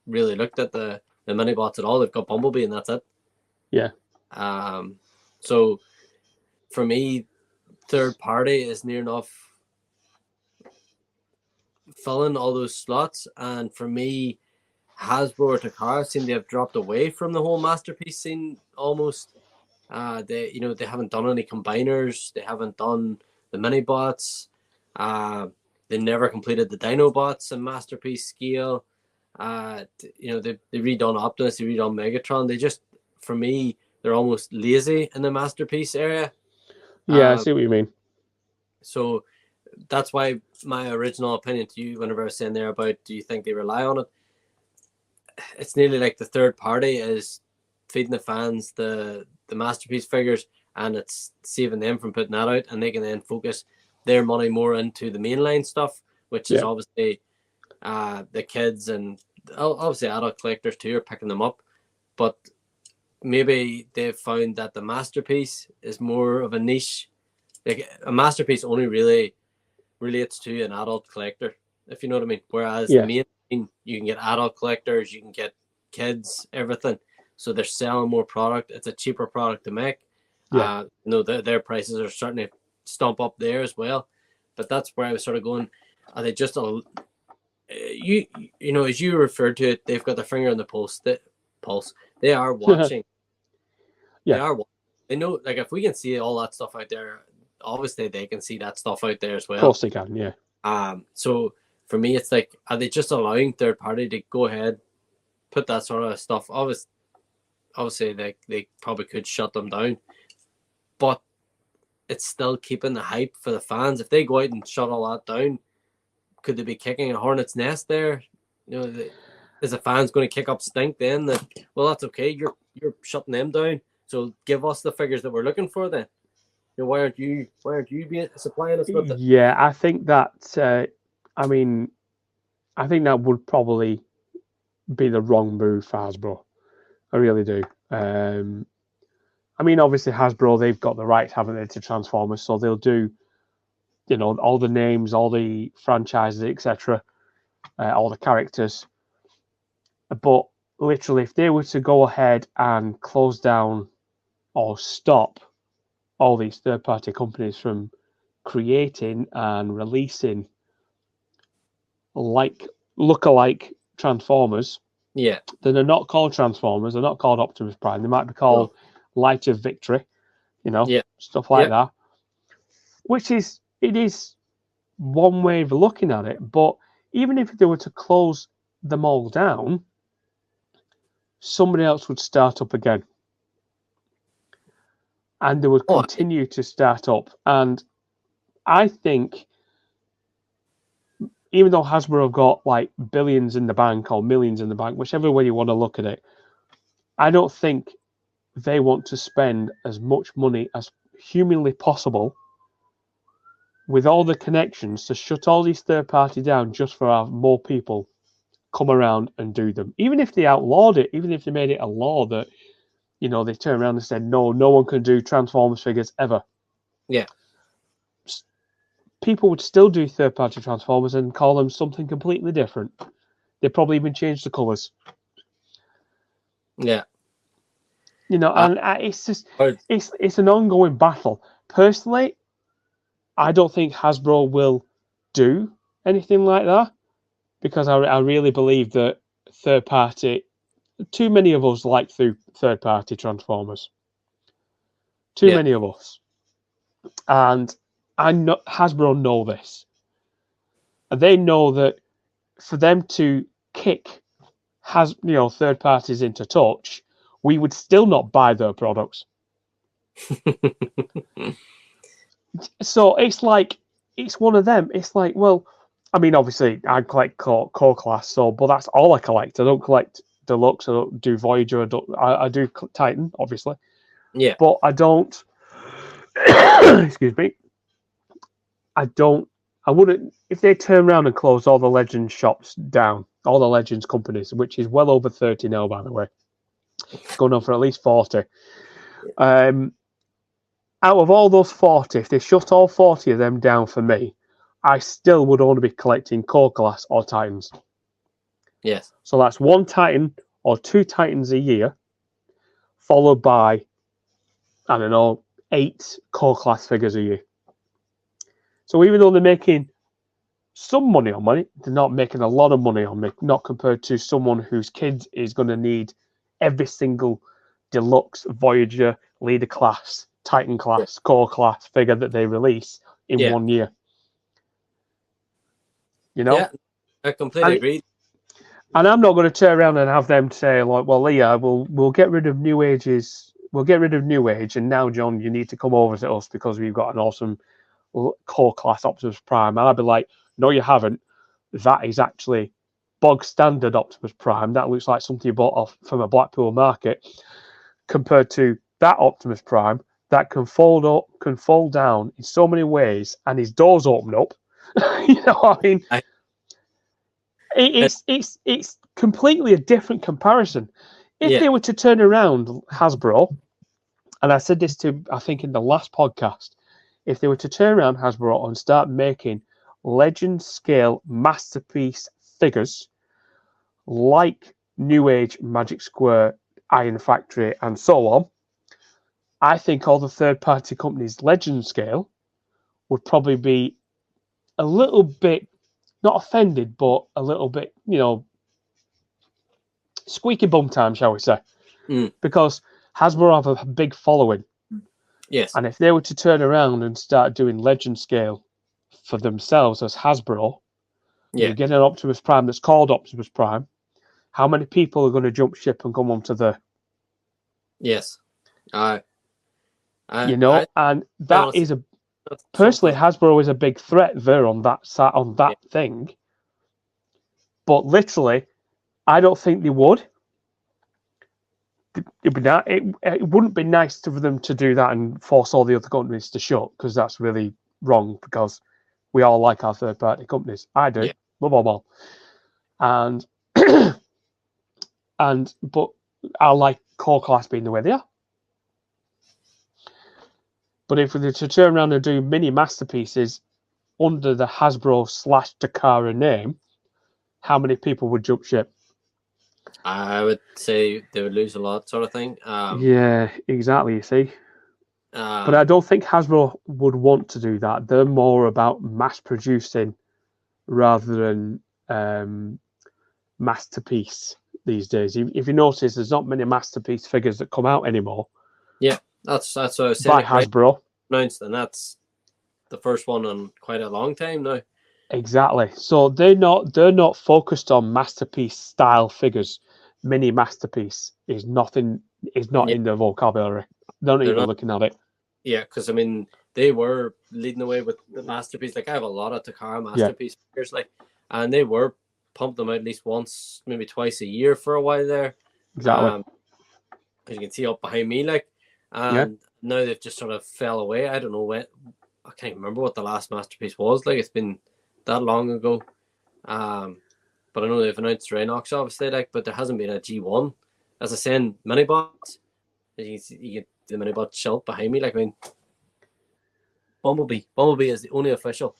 really looked at the mini-bots at all. They've got Bumblebee and that's it. Yeah. So for me, third-party is near enough filling all those slots, and for me, Hasbro or Takara seem to have dropped away from the whole Masterpiece scene almost. They haven't done any combiners. They haven't done the mini bots. They never completed the Dinobots in Masterpiece scale. They redone Optimus, they redone Megatron. They just, for me, they're almost lazy in the Masterpiece area. Yeah, I see what you mean. So that's why my original opinion to you, whenever I was saying there about, do you think they rely on it? It's nearly like the third party is feeding the fans the Masterpiece figures, and it's saving them from putting that out, and they can then focus their money more into the mainline stuff, which is obviously the kids and obviously adult collectors too are picking them up. But maybe they've found that the Masterpiece is more of a niche. Like, a Masterpiece only really relates to an adult collector, if you know what I mean. Whereas the main, you can get adult collectors, you can get kids, everything. So they're selling more product. It's a cheaper product to make. Their prices are starting to stomp up there as well. But that's where I was sort of going. Are they just as you referred to it, they've got their finger on the pulse. They are watching. They are. They know, like, if we can see all that stuff out there, obviously they can see that stuff out there as well. Of course they can, yeah. So for me, it's like, are they just allowing third party to go ahead, put that sort of stuff? Obviously, they probably could shut them down, but it's still keeping the hype for the fans. If they go out and shut all that down, could they be kicking a hornet's nest there? Is the fans going to kick up stink then? That, well, that's okay. You're shutting them down. So give us the figures that we're looking for then. Why aren't you being supplying us with it? Yeah, I think that. I think that would probably be the wrong move for Hasbro. I really do. Obviously Hasbro, they've got the rights, haven't they, to Transformers, so they'll do, all the names, all the franchises, etc., all the characters. But literally, if they were to go ahead and close down or stop all these third-party companies from creating and releasing look-alike Transformers, then they're not called Transformers, they're not called Optimus Prime, they might be called Light of Victory, stuff like that. It is one way of looking at it, but even if they were to close them all down, somebody else would start up again. And they would continue to start up. And I think, even though Hasbro have got like billions in the bank or millions in the bank, whichever way you want to look at it, I don't think they want to spend as much money as humanly possible with all the connections to shut all these third party down just for our more people come around and do them. Even if they outlawed it, even if they made it a law that you know, they turned around and said, no one can do Transformers figures ever. Yeah. People would still do third-party Transformers and call them something completely different. They probably even change the colours. Yeah. You know, and it's just Or- it's an ongoing battle. Personally, I don't think Hasbro will do anything like that because I really believe that third party. Too many of us like third party Transformers. Too many of us, and I know Hasbro know this. And they know that for them to kick third parties into touch, we would still not buy their products. So it's like it's one of them. It's like, well, I mean, obviously I collect core class, but that's all I collect. I don't collect Deluxe. I don't do Voyager. I do Titan, obviously. Yeah. But I don't. Excuse me. I wouldn't. If they turn around and close all the Legends shops down, all the Legends companies, which is well over 30 now, by the way, going on for at least 40. Out of all those 40, if they shut all 40 of them down for me, I still would only be collecting Core Class or Titans. Yes. So that's one Titan or two Titans a year, followed by, I don't know, 8 Core Class figures a year. So even though they're making some money on me, they're not making a lot of money on me, not compared to someone whose kid is going to need every single Deluxe, Voyager, Leader Class, Titan Class, Core Class figure that they release in 1 year. You know? Yeah, I completely agree. And I'm not going to turn around and have them say, like, well, Leah, we'll get rid of New Age's, we'll get rid of New Age, and now, John, you need to come over to us because we've got an awesome Core Class Optimus Prime. And I'd be like, no, you haven't. That is actually bog standard Optimus Prime. That looks like something you bought off from a Blackpool market, compared to that Optimus Prime that can fold up, can fold down in so many ways, and his doors open up. You know what I mean? It's completely a different comparison. If they were to turn around Hasbro, and I said this to, I think, in the last podcast, if they were to turn around Hasbro and start making Legend scale masterpiece figures like New Age, Magic Square, Iron Factory, and so on, I think all the third-party companies' Legend scale would probably be a little bit, not offended, but a little bit, you know, squeaky bum time, shall we say. Because Hasbro have a big following. Yes. And if they were to turn around and start doing Legend scale for themselves as Hasbro, you get an Optimus Prime that's called Optimus Prime, how many people are going to jump ship and come onto the... Yes. And that is a... Personally, Hasbro is a big threat there on that thing. But literally, I don't think they would. It wouldn't be nice for them to do that and force all the other companies to shut, because that's really wrong, because we all like our third-party companies. I do. Love them all. But I like Core Class being the way they are. But if we were to turn around and do mini masterpieces under the Hasbro / Takara name, how many people would jump ship? I would say they would lose a lot, sort of thing. Yeah, exactly, you see. But I don't think Hasbro would want to do that. They're more about mass producing rather than masterpiece these days. If you notice, there's not many masterpiece figures that come out anymore. Yeah, that's what I was saying. By Hasbro. Announced, and that's the first one in quite a long time now. Exactly. So they're not focused on masterpiece style figures. Mini masterpiece is not in their vocabulary. They're not even looking at it. Yeah, because I mean they were leading the way with the masterpiece. Like I have a lot of Takara masterpiece figures, and they were pumped them out at least once, maybe twice a year for a while there. Exactly. As you can see up behind me, and now they've just sort of fell away. I don't know when. I can't remember what the last masterpiece was. It's been that long ago. But I know they've announced Rhinox, obviously, but there hasn't been a G1. As I said, Minibots, You get the mini bot shelf behind me. Like, I mean, Bumblebee is the only official.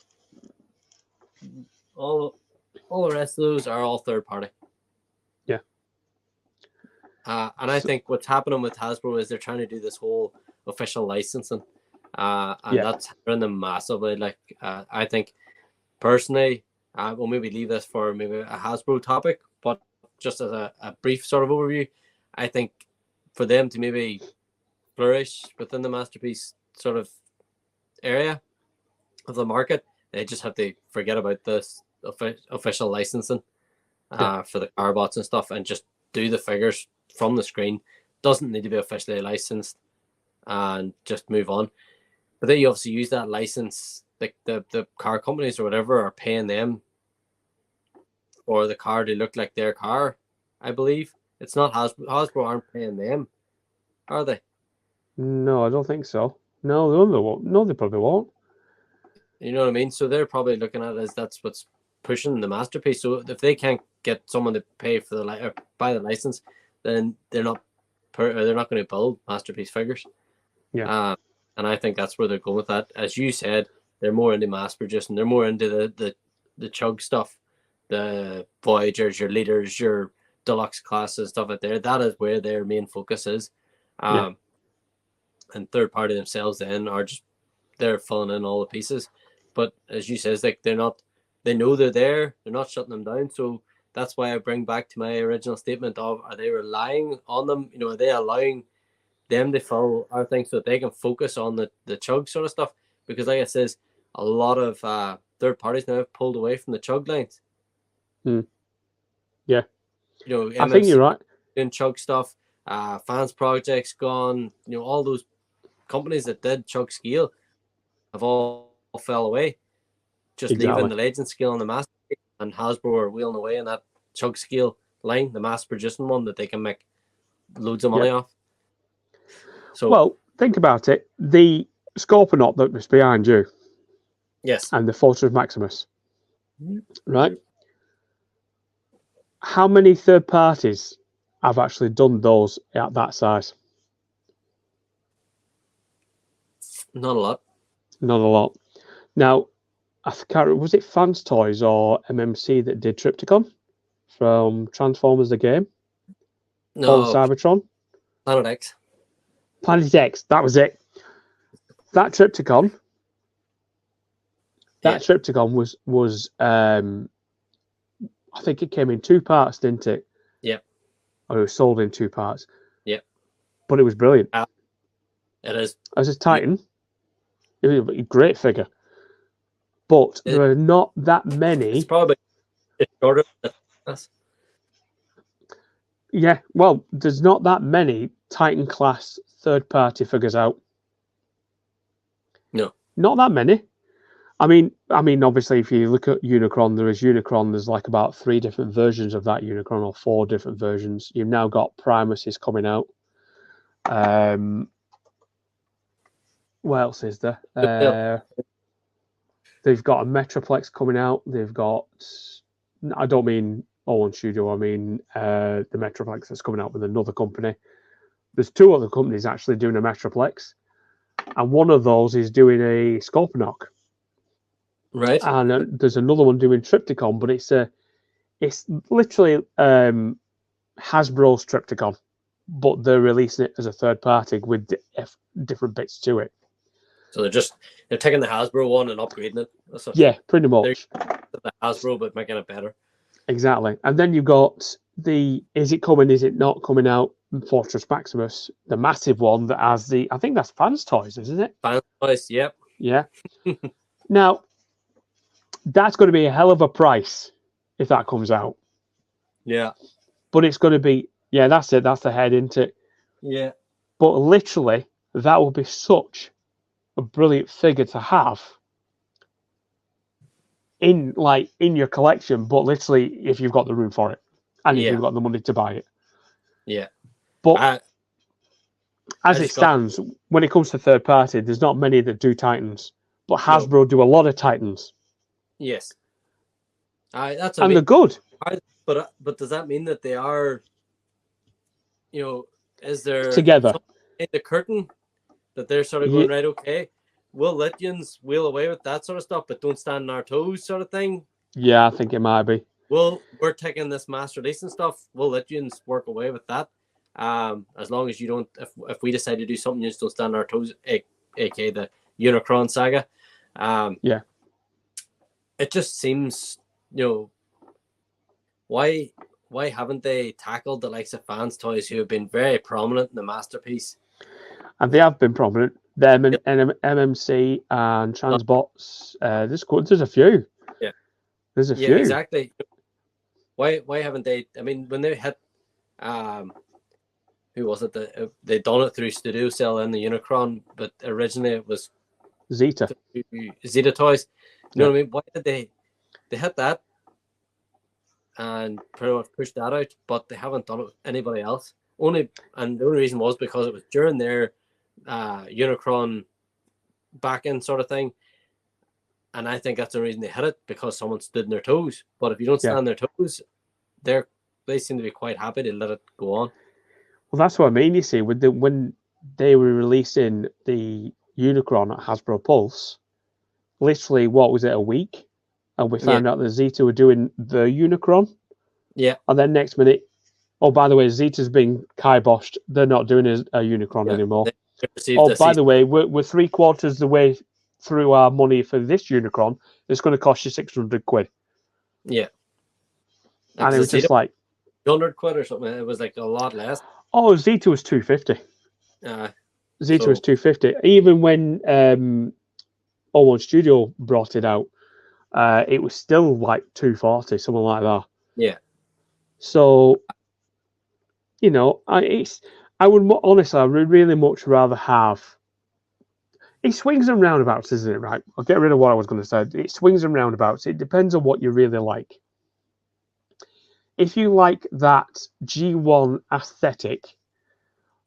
All the rest of those are all third party. Yeah. And I think what's happening with Hasbro is they're trying to do this whole official licensing, and that's hurting them massively. Like, I think personally, we'll maybe leave this for maybe a Hasbro topic, but just as a brief sort of overview, I think for them to maybe flourish within the Masterpiece sort of area of the market, they just have to forget about this official licensing for the car bots and stuff, and just do the figures from the screen. Doesn't need to be officially licensed, and just move on. But then you obviously use that license, like the car companies or whatever are paying them for the car to look like their car. I believe it's not Hasbro aren't paying them, are they? No, I don't think so. No, they won't. No, they probably won't. You know what I mean? So they're probably looking at it as that's what's pushing the Masterpiece. So if they can't get someone to pay for or buy the license, then they're not going to build Masterpiece figures. Yeah. And I think that's where they're going with that. As you said, they're more into mass producing. They're more into the chug stuff, the Voyagers, your leaders, your deluxe classes, stuff like there. That is where their main focus is. And third party themselves then are just they're filling in all the pieces. But as you says, like they know they're there, they're not shutting them down. So that's why I bring back to my original statement of, are they relying on them? You know, are they allowing them to fill our things so that they can focus on the chug sort of stuff? Because like it says, a lot of third parties now have pulled away from the chug lines. Yeah. You know, I think you're right. Doing chug stuff, Fans Project's gone, you know, all those companies that did chug scale have all fell away. Just leaving the Legend scale on the Master, and Hasbro are wheeling away in that chug scale line, the mass producing one that they can make loads of money off. So, well, think about it. The Scorponok that was behind you. Yes. And the Fortress Maximus. Right? How many third parties have actually done those at that size? Not a lot. Not a lot. Now, I can't, was it Fans Toys or MMC that did Trypticon from Transformers the game? No. Or Cybertron? Planet X. Planet X, that was it. That Trypticon. Trypticon was I think it came in 2 parts, didn't it? Yeah. Or it was sold in 2 parts. Yeah. But it was brilliant. It is. As a Titan, it was a great figure. But there are not that many. It's probably shorter than us. Yeah, well, there's not that many Titan class third party figures out. No. Not that many. I mean, obviously, if you look at Unicron, there's like about 3 different versions of that Unicron, or 4 different versions. You've now got Primus is coming out. What else is there? They've got a Metroplex coming out. They've got, I don't mean Owen Studio, I mean the Metroplex that's coming out with another company. There's 2 other companies actually doing a Metroplex, and one of those is doing a Scorponok. Right. And there's another one doing Trypticon, but it's literally Hasbro's Trypticon, but they're releasing it as a third party with different bits to it. So they're taking the Hasbro one and upgrading it. Yeah, pretty much. The Hasbro, but making it better. Exactly. And then you've got the is it coming, is it not coming out Fortress Maximus, the massive one that has I think that's Fans Toys, isn't it? Fans Toys, yep. Yeah. Now, that's going to be a hell of a price if that comes out. Yeah. But it's going to be, that's it. That's the head, isn't it? Yeah. But literally, that will be such a brilliant figure to have in your collection, but literally if you've got the room for it and if you've got the money to buy it. Yeah. But as it stands, when it comes to third party, there's not many that do Titans, but Hasbro do a lot of Titans. Yes. They're good. But does that mean that they are, is there together? behind the curtain that they're sort of going, right, okay, we'll let yous wheel away with that sort of stuff, but don't stand on our toes sort of thing. Yeah, I think it might be. We're taking this mass release and stuff. We'll let yous work away with that. As long as you don't, if we decide to do something, you just don't stand on our toes, aka the Unicron saga. Yeah. It just seems, why haven't they tackled the likes of Fans Toys, who have been very prominent in the Masterpiece? And they have been prominent. Them and MMC and Transbots. There's a few. Yeah. There's a few. Yeah, exactly. Why haven't they? I mean, when they hit, who was it? They done it through Studio Cell and the Unicron, but originally it was Zeta Toys. You know what I mean? Why did they hit that and pretty much pushed that out, but they haven't done it with anybody else? And the only reason was because it was during their Unicron back-end sort of thing. And I think that's the reason they hit it, because someone stood on their toes. But if you don't stand on their toes, they seem to be quite happy to let it go on. Well, that's what I mean. You see, when they were releasing the Unicron at Hasbro Pulse, literally, what was it, a week? And we found out that Zeta were doing the Unicron. Yeah. And then next minute, oh, by the way, Zeta's been kiboshed. They're not doing a Unicron anymore. Oh, by the way, we're 3/4 the way through our money for this Unicron. It's going to cost you 600 quid. Yeah. And it was just like 100 quid or something. It was like a lot less. Oh, Zeta was 250. Zeta was 250. Even when O1 Studio brought it out, it was still like 240, something like that. Yeah. So, I would really much rather have. It swings and roundabouts, isn't it? Right. I'll get rid of what I was going to say. It swings and roundabouts. It depends on what you really like. If you like that G1 aesthetic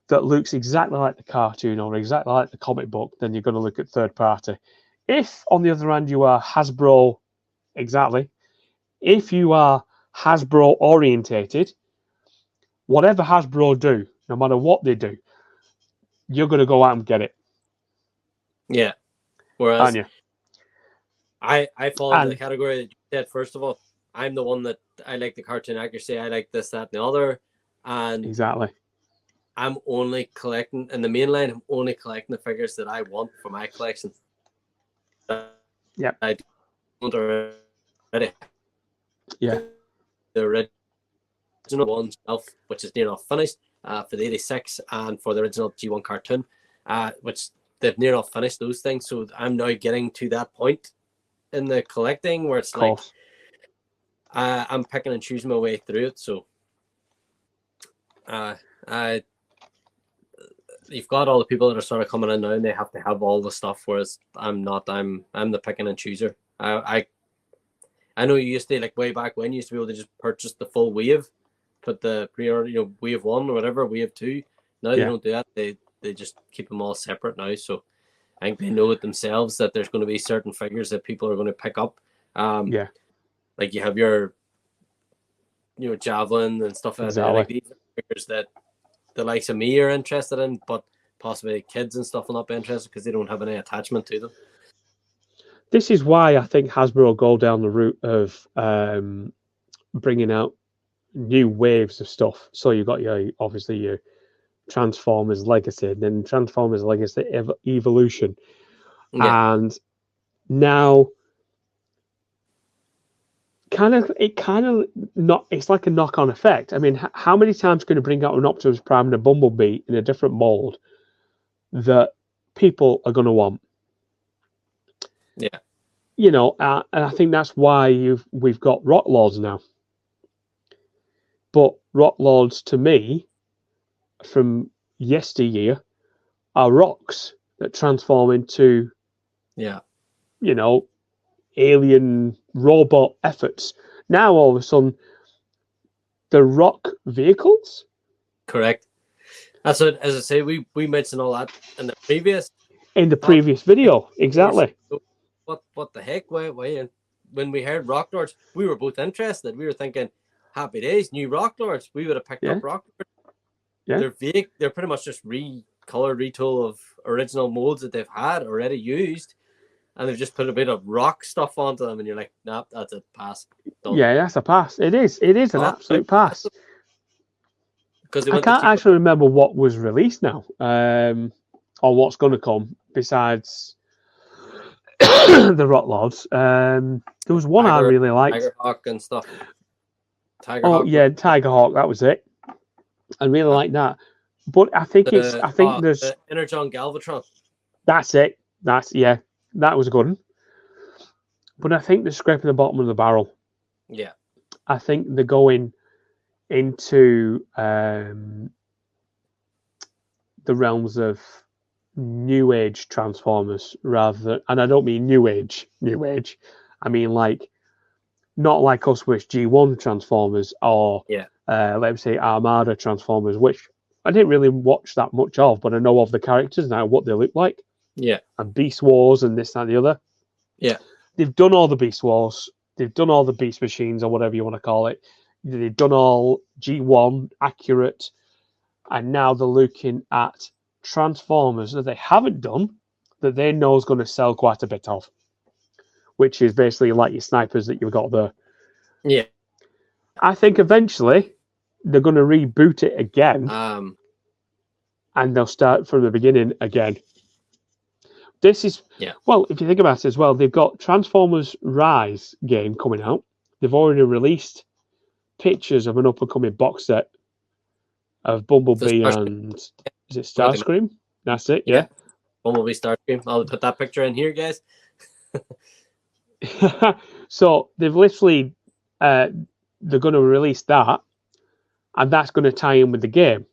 that looks exactly like the cartoon or exactly like the comic book, then you're going to look at third party. If, on the other hand, you are Hasbro, if you are Hasbro orientated, whatever Hasbro do, no matter what they do, you're going to go out and get it. Yeah. Whereas I fall into the category that you said, first of all. I'm the one that I like the cartoon accuracy. I like this, that, and the other. And exactly. I'm only collecting in the mainline. I'm only collecting the figures that I want for my collection. Yeah. I don't already. Yeah. The original one, which is near enough finished for the 86, and for the original G1 cartoon, which they've near enough finished those things. So I'm now getting to that point in the collecting where it's like I'm picking and choosing my way through it. So you've got all the people that are sort of coming in now, and they have to have all the stuff, whereas I'm not. I'm the picking and chooser. I know you used to, like way back when, you used to be able to just purchase the full wave, put the pre-order, wave 1 or whatever, wave 2. Now they don't do that. They just keep them all separate now. So I think they know it themselves that there's going to be certain figures that people are going to pick up. Like you have your, Javelin and stuff like that. Like these figures that the likes of me are interested in, but possibly kids and stuff will not be interested because they don't have any attachment to them. This is why I think Hasbro go down the route of bringing out new waves of stuff. So you've got your Transformers Legacy, and then Transformers Legacy Evolution, and now it's like a knock-on effect. I mean, how many times can you bring out an Optimus Prime and a Bumblebee in a different mold that people are going to want? Yeah. And I think that's why we've got Rock Lords now. But Rock Lords, to me, from yesteryear, are rocks that transform into, alien robot efforts. Now, all of a sudden, the rock vehicles? Correct. That's what, as I say, we mentioned all that in the previous video. Exactly. What the heck? Why? When we heard Rock Lords, we were both interested. We were thinking, happy days, new Rock Lords. We would have picked up Rock Lords. Yeah. They're pretty much just color retool of original molds that they've had already used, and they've just put a bit of rock stuff onto them, and you're like, nah, that's a pass. Done. Yeah, that's a pass. It is an absolute pass. Because I can't actually remember what was released now, or what's going to come besides the Rot Lords. There was one I really liked. Tigerhawk and stuff. Tigerhawk. That was it. I really like that. But I think there's the Energon Galvatron. That's it. That was a good one. But I think they're scraping the bottom of the barrel. Yeah. I think they're going into the realms of new age Transformers rather than, and I don't mean new age. I mean not like us with G1 Transformers or let's say Armada Transformers, which I didn't really watch that much of, but I know of the characters now, what they look like. Yeah. And Beast Wars and this, that, and the other. Yeah. They've done all the Beast Wars. They've done all the Beast Machines or whatever you want to call it. They've done all G1 accurate. And now they're looking at Transformers that they haven't done that they know is going to sell quite a bit of. Which is basically like your snipers that you've got there. Yeah. I think eventually they're going to reboot it again. And they'll start from the beginning again. This is, well, if you think about it as well, they've got Transformers Rise game coming out. They've already released pictures of an up-and-coming box set of Bumblebee and, is it Starscream? That's it, yeah. Bumblebee, Starscream. I'll put that picture in here, guys. So they've literally, they're going to release that, and that's going to tie in with the game.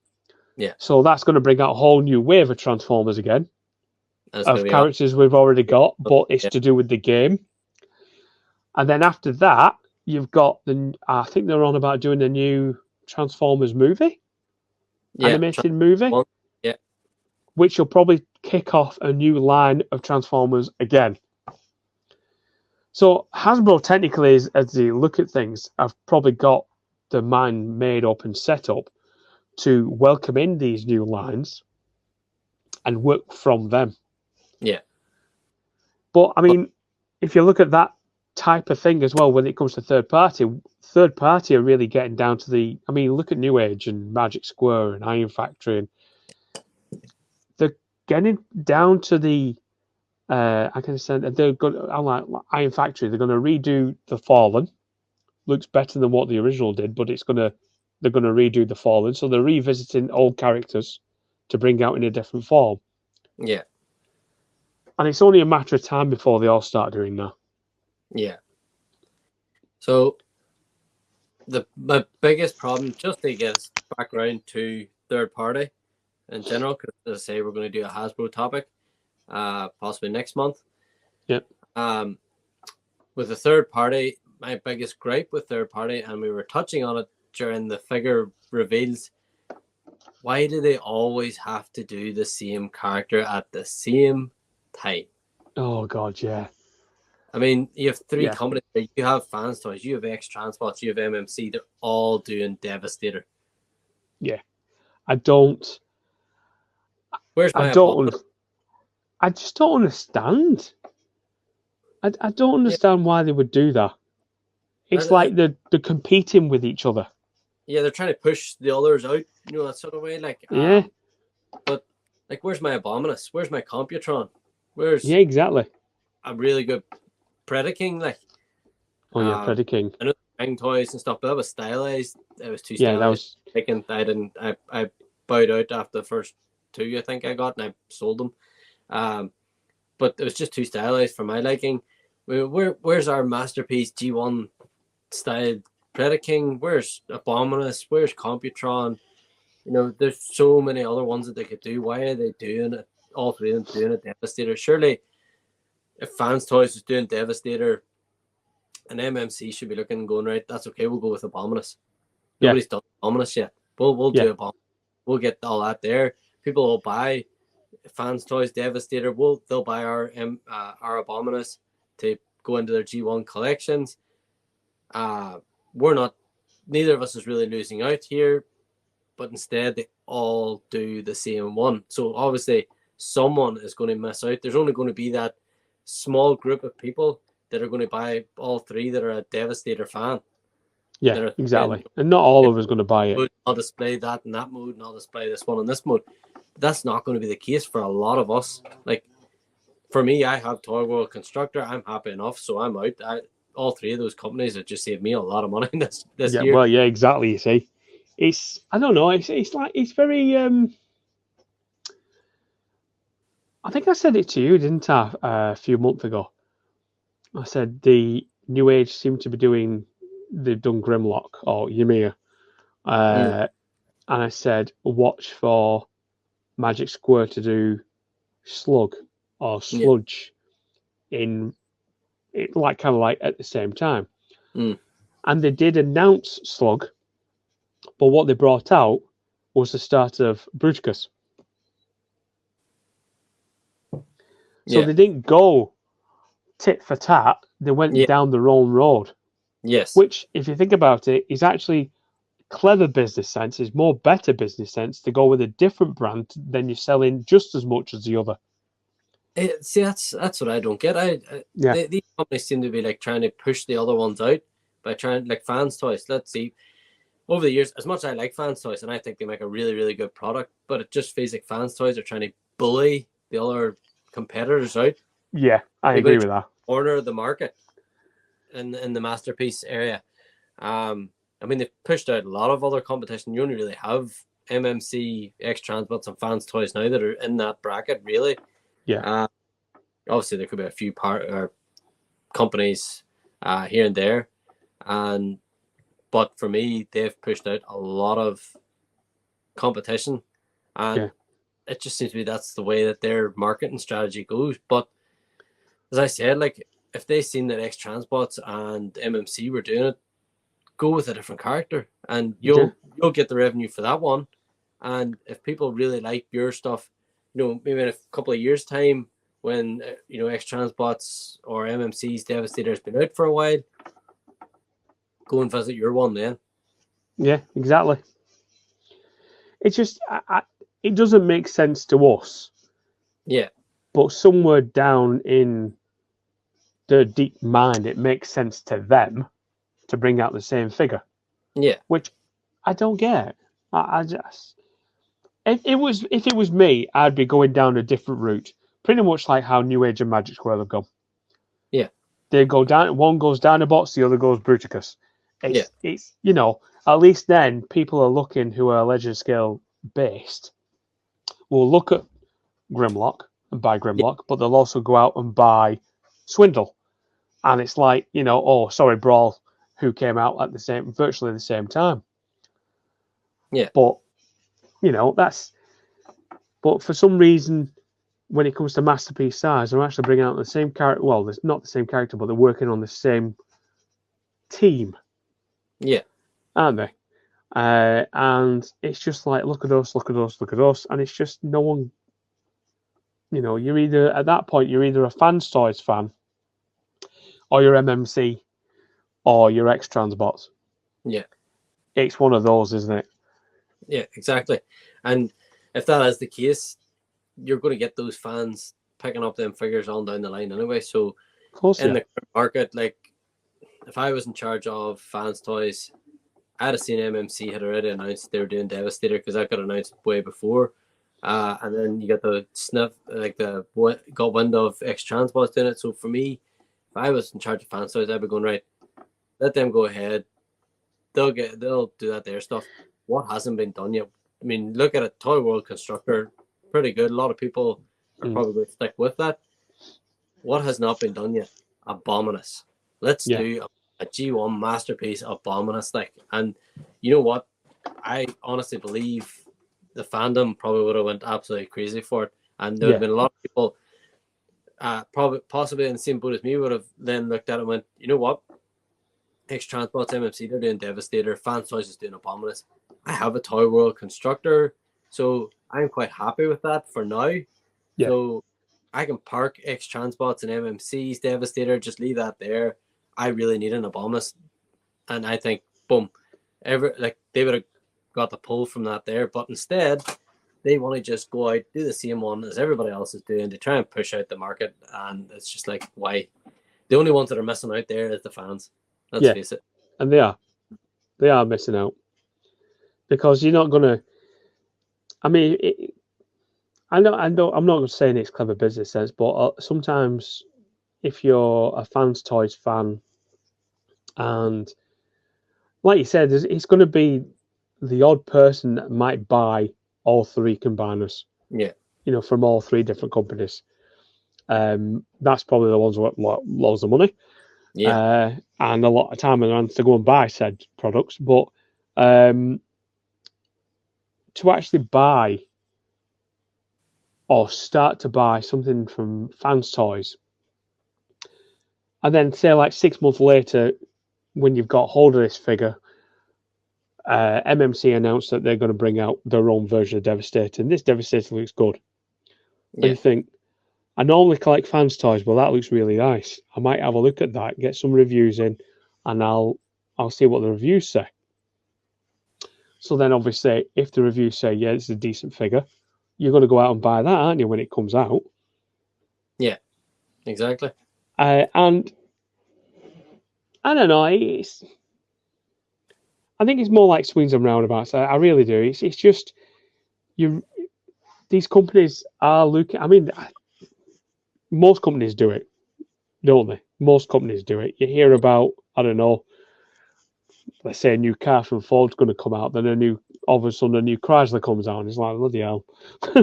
Yeah. So that's going to bring out a whole new wave of Transformers again. Of characters we've already got, but it's to do with the game. And then after that, you've got I think they're on about doing a new Transformers movie, animated movie, which will probably kick off a new line of Transformers again. So Hasbro technically, as they look at things, have probably got the mind made up and set up to welcome in these new lines and work from them. Yeah. But, I mean, if you look at that type of thing as well, when it comes to third party are really getting down to the... I mean, look at New Age and Magic Square and Iron Factory. And they're getting down to the... I can say they're going to... Like Iron Factory, they're going to redo The Fallen. Looks better than what the original did, but they're going to redo The Fallen. So they're revisiting old characters to bring out in a different form. Yeah. And it's only a matter of time before they all start doing that. Yeah. So my biggest problem, just to get us back around to third party in general, because as I say, we're going to do a Hasbro topic, possibly next month. Yep. With the third party, my biggest gripe with third party, and we were touching on it during the figure reveals, why do they always have to do the same character at the same time? Oh God, yeah. I mean, you have three companies. You have Fans Toys, you have X Transpots, you have MMC. They're all doing Devastator. Yeah, I don't. Where's my? I just don't understand. I don't understand why they would do that. It's like they're competing with each other. Yeah, they're trying to push the others out, that sort of way. Like, but like, where's my Abominus? Where's my Computron? Where's exactly a really good Predaking? Like, Predaking. I know Bang Toys and stuff, but that was stylized. It was too stylized. That was. I bowed out after the first two. I think I got, and I sold them. But it was just too stylized for my liking. Where's our masterpiece G1 style Predaking? Where's Abominus? Where's Computron? There's so many other ones that they could do. Why are they doing it? All three of them doing a Devastator. Surely, if Fans Toys is doing Devastator, and MMC should be looking and going, right, that's okay. We'll go with Abominus. Nobody's done Abominus yet. We'll do Abominus. We'll get all that there. People will buy Fans Toys Devastator. They'll buy our Abominus to go into their G1 collections. Neither of us is really losing out here, but instead all do the same one. So obviously someone is going to miss out. There's only going to be that small group of people that are going to buy all three that are a Devastator fan. Yeah, exactly. And not all of us going to buy it. I'll display that in that mode, and I'll display this one in this mode. That's not going to be the case for a lot of us. Like, for me, I have Toy World Constructor. I'm happy enough, so I'm out. All three of those companies have just saved me a lot of money this year. Well, yeah, exactly. You see, I don't know. It's like it's very. I think I said it to you, didn't I, a few months ago? I said the New Age seem to be doing. They've done Grimlock or Ymir, and I said watch for Magic Square to do Slug or Sludge in it, like kind of like at the same time. And they did announce Slug, but what they brought out was the start of Bruticus. So they didn't go tit for tat. They went down their own road. Yes. Which, if you think about it, is actually clever business sense. Is more better business sense to go with a different brand than you're selling just as much as the other. See, that's what I don't get. These companies seem to be like trying to push the other ones out by trying, like Fans Toys. Let's see, over the years, as much as I like Fans Toys and I think they make a really, really good product, but it just feels like Fans Toys are trying to bully the other competitors out. Yeah, I agree with that. Corner the market in the Masterpiece area. I mean, they've pushed out a lot of other competition. You only really have MMC, X Transbots, and Fans Toys now that are in that bracket, really. Yeah. Obviously, there could be a few companies here and there, but for me, they've pushed out a lot of competition, and it just seems to be that's the way that their marketing strategy goes. But as I said, like if they seen that X Transbots and MMC were doing it, go with a different character, and you'll get the revenue for that one. And if people really like your stuff, maybe in a couple of years' time, when X Transbots or MMC's Devastator has been out for a while, go and visit your one then. Yeah, exactly. It's just it doesn't make sense to us. Yeah. But somewhere down in their deep mind, it makes sense to them to bring out the same figure. Yeah. Which I don't get. I just if it was me, I'd be going down a different route. Pretty much like how New Age and Magic Square have gone. Yeah. They go down, one goes Dinobots, the other goes Bruticus. It's at least then people are looking who are Legend Scale based will look at Grimlock and buy Grimlock, but they'll also go out and buy Swindle. And it's like, Brawl, who came out at virtually the same time. Yeah. But but for some reason, when it comes to Masterpiece size, they're actually bringing out the same character. Well, it's not the same character, but they're working on the same team. Yeah. Aren't they? And it's just like, look at us. And it's just no one, you're either, at that point, you're either a Fans Toys fan or you're MMC or you're X Transbots. Yeah. It's one of those, isn't it? Yeah, exactly. And if that is the case, you're going to get those fans picking up them figures on down the line anyway. So in the market, like if I was in charge of Fans Toys, I'd have seen MMC had already announced they were doing Devastator because that got announced way before. And then you got the sniff, like got wind of X Transbots doing it. So for me, if I was in charge of Fans Toys, I'd be going, right, let them go ahead. They'll do that their stuff. What hasn't been done yet? I mean, look at it. Toy World Constructor, pretty good. A lot of people are probably going to stick with that. What has not been done yet? Abominus. Let's do a G1 Masterpiece Abominus. And you know what? I honestly believe the fandom probably would have went absolutely crazy for it. And there would have been a lot of people possibly in the same boat as me would have then looked at it and went, you know what? X Transbots, MMC, they're doing Devastator. Fans Toys is doing Abominus. I have a Toy World Constructor, so I'm quite happy with that for now. Yeah. So I can park X Transbots and MMC's Devastator, just leave that there. I really need an Abominus, and I think, boom, they would have got the pull from that there. But instead, they want to just go out, do the same one as everybody else is doing to try and push out the market. And it's just like, why? The only ones that are missing out there is the fans. Let's face it. And they are missing out, because you're not going to. I mean, I know. I'm not saying it's clever business sense, but sometimes if you're a fans toys fan, and like you said, it's going to be the odd person that might buy all three combiners. Yeah. From all three different companies. That's probably the ones with loads of money. Yeah. And a lot of time around to go and buy said products. But to actually buy or start to buy something from Fans Toys, and then say like 6 months later, when you've got hold of this figure, MMC announced that they're going to bring out their own version of Devastator, and this Devastator looks good. And you think, I normally collect Fans Toys, well, that looks really nice. I might have a look at that, get some reviews in, and I'll see what the reviews say. So then, obviously, if the reviews say, yeah, it's a decent figure, you're going to go out and buy that, aren't you, when it comes out? Yeah, exactly. And I don't know, I think it's more like swings and roundabouts. I really do. It's just these companies are looking. I mean, most companies do it, don't they? Most companies do it. You hear about, I don't know, let's say a new car from Ford's going to come out, then all of a sudden a new Chrysler comes out, and it's like, bloody hell.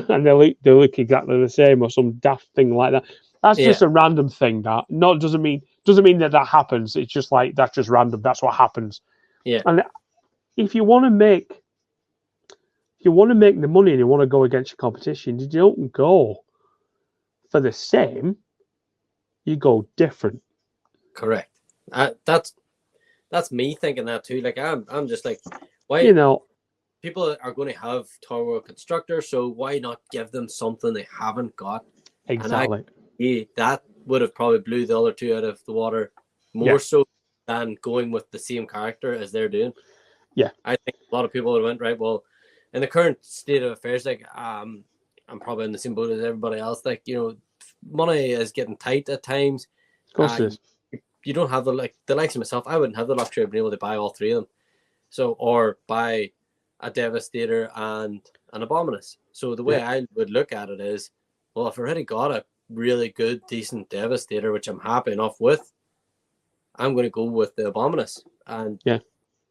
And they look exactly the same, or some daft thing like that. That's just a random thing. That doesn't mean that happens. It's just like, that's just random. That's what happens. Yeah. And if you want to make the money and you want to go against your competition, you don't go for the same. You go different. Correct. That's me thinking that too. Like I'm just like, why? People are going to have Toy World Constructor, so why not give them something they haven't got? Exactly. And that would have probably blew the other two out of the water more so than going with the same character as they're doing. Yeah. I think a lot of people would have went, right, well, in the current state of affairs, like I'm probably in the same boat as everybody else. Like, money is getting tight at times. Of course it is. You don't have the likes of myself. I wouldn't have the luxury of being able to buy all three of them. So, or buy a Devastator and an Abominus. So the way I would look at it is, well, if I already got a really good, decent Devastator, which I'm happy enough with, I'm going to go with the Abominus. And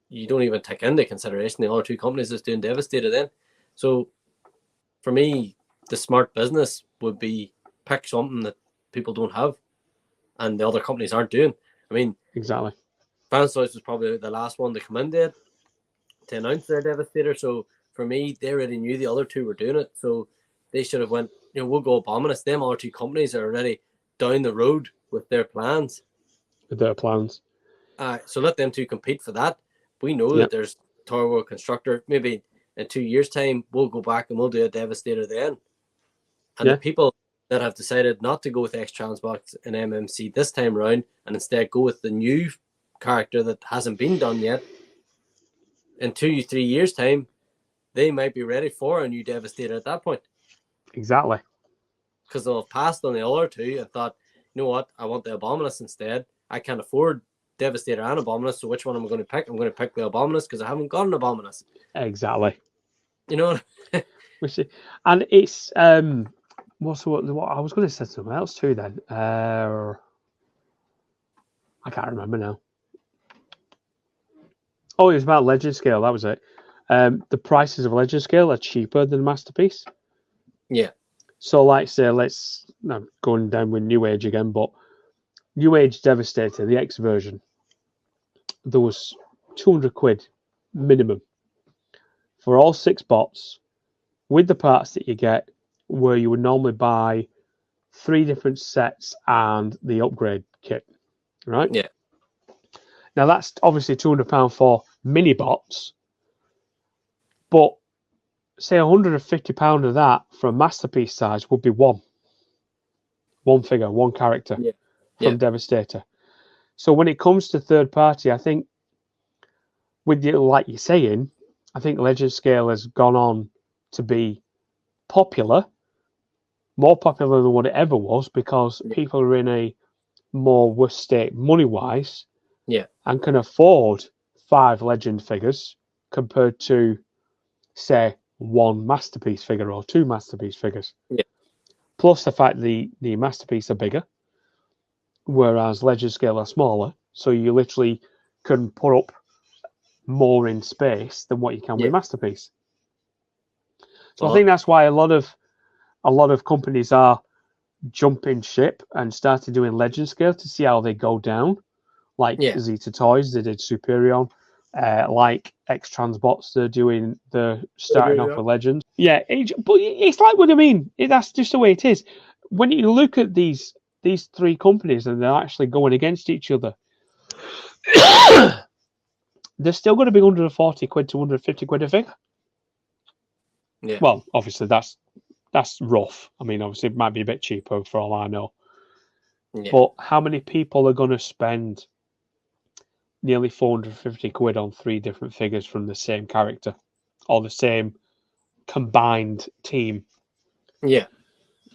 you don't even take into consideration the other two companies that's doing Devastator then. So for me, the smart business would be pick something that people don't have and the other companies aren't doing. I mean, exactly. Fans Toys was probably the last one to come in there to announce their Devastator. So for me, they already knew the other two were doing it. So they should have went, we'll go Abominus. Them other two companies are already down the road with their plans. So let them two compete for that. We know that there's Toy World Constructor. Maybe in 2 years' time, we'll go back and we'll do a Devastator then. And the people that have decided not to go with X-Transbox and MMC this time around and instead go with the new character that hasn't been done yet, in 2-3 years' time, they might be ready for a new Devastator at that point. Exactly. Because they'll have passed on the other two and thought, you know what, I want the Abominus instead. I can't afford Devastator and Abominus, so which one am I going to pick? I'm going to pick the Abominus because I haven't got an Abominus. Exactly. You know? And it's what I was going to say something else too then. I can't remember now. Oh, it was about Legend Scale. That was it. The prices of Legend Scale are cheaper than Masterpiece. Yeah. So, like, say, I'm going down with New Age again, but New Age Devastator, the X version, there was £200 minimum for all 6 bots with the parts that you get, where you would normally buy 3 different sets and the upgrade kit, right? Yeah. Now, that's obviously £200 for mini bots, but say £150 of that for a Masterpiece size would be one figure, one character from Devastator. So when it comes to third party, I think with like you're saying, I think Legend Scale has gone on to be popular, more popular than what it ever was, because people are in a more worse state money-wise, and can afford 5 Legend figures compared to, say, 1 Masterpiece figure or 2 Masterpiece figures. Yeah. Plus the fact the Masterpiece are bigger, whereas Legend Scale are smaller, so you literally can put up more in space than what you can with Masterpiece. So I think that's why a lot of companies are jumping ship and started doing Legend Scale to see how they go down. Like Zeta Toys, they did Superion. Like X Transbots, they're doing the starting off with Legends. Yeah, but it's like what I mean. That's just the way it is. When you look at these 3 companies and they're actually going against each other, they're still going to be under 40 quid to 150 quid a figure. Yeah. Well, obviously that's rough. I mean, obviously it might be a bit cheaper for all I know. Yeah. But how many people are going to spend nearly 450 quid on 3 different figures from the same character or the same combined team? Yeah.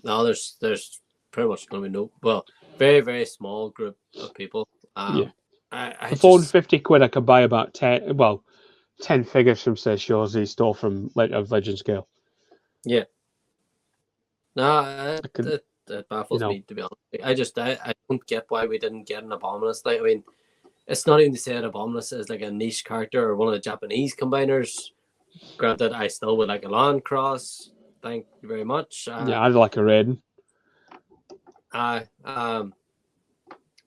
No, there's pretty much going to be very, very small group of people. For 450 quid, I could buy about 10 figures from, say, Shorzy store from Legend Scale. Yeah. No, it baffles me, to be honest. I don't get why we didn't get an Abominus. Like, I mean, it's not even to say that Abominus is like a niche character or one of the Japanese combiners. Granted, I still would like a Land Cross. Thank you very much. I'd like a Raiden.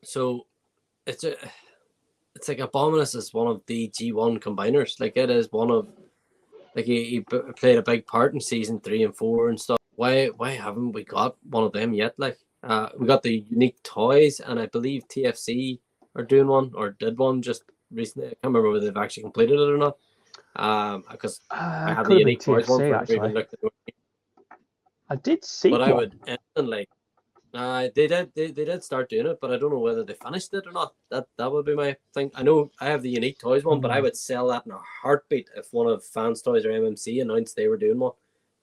So it's like Abominus is one of the G1 combiners. Like, it is one of, like, he played a big part in season 3 and 4 and stuff. Why haven't we got one of them yet? Like, we got the unique toys, and I believe TFC are doing one or did one just recently. I can't remember whether they've actually completed it or not. Because I have the unique toys one for even looked at it. I did see, but I would instantly. They did start doing it, but I don't know whether they finished it or not. That would be my thing. I know I have the unique toys one, but I would sell that in a heartbeat if one of Fans Toys or MMC announced they were doing one.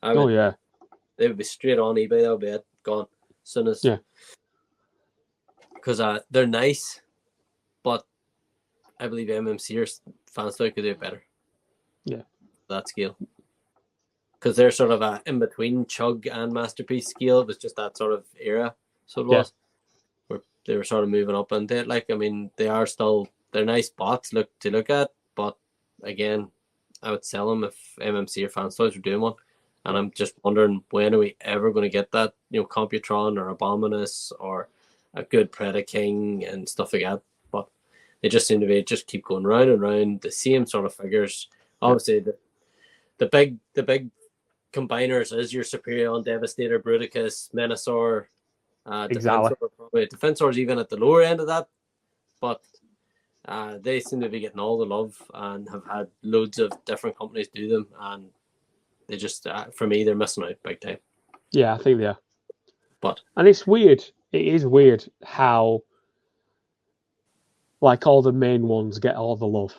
They would be straight on eBay. That would be it, gone as soon as. Because they're nice, but I believe MMC or Fans Toys could do it better. Yeah, that scale. Because they're sort of a in between Chug and Masterpiece scale. It was just that sort of era. So it was where they were sort of moving up into it. Like, I mean, they're nice bots to look at, but again, I would sell them if MMC or Fans Toys were doing one. And I'm just wondering, when are we ever going to get that? Computron or Abominus or a good Predaking and stuff like that. But they just seem to just keep going round and round the same sort of figures. Obviously, the big combiners is your Superion, Devastator, Bruticus, Menasor, exactly. Defensor's even at the lower end of that, but they seem to be getting all the love and have had loads of different companies do them, and they just, for me, they're missing out big time. Yeah, I think they are. And it's weird. It is weird how, like, all the main ones get all the love.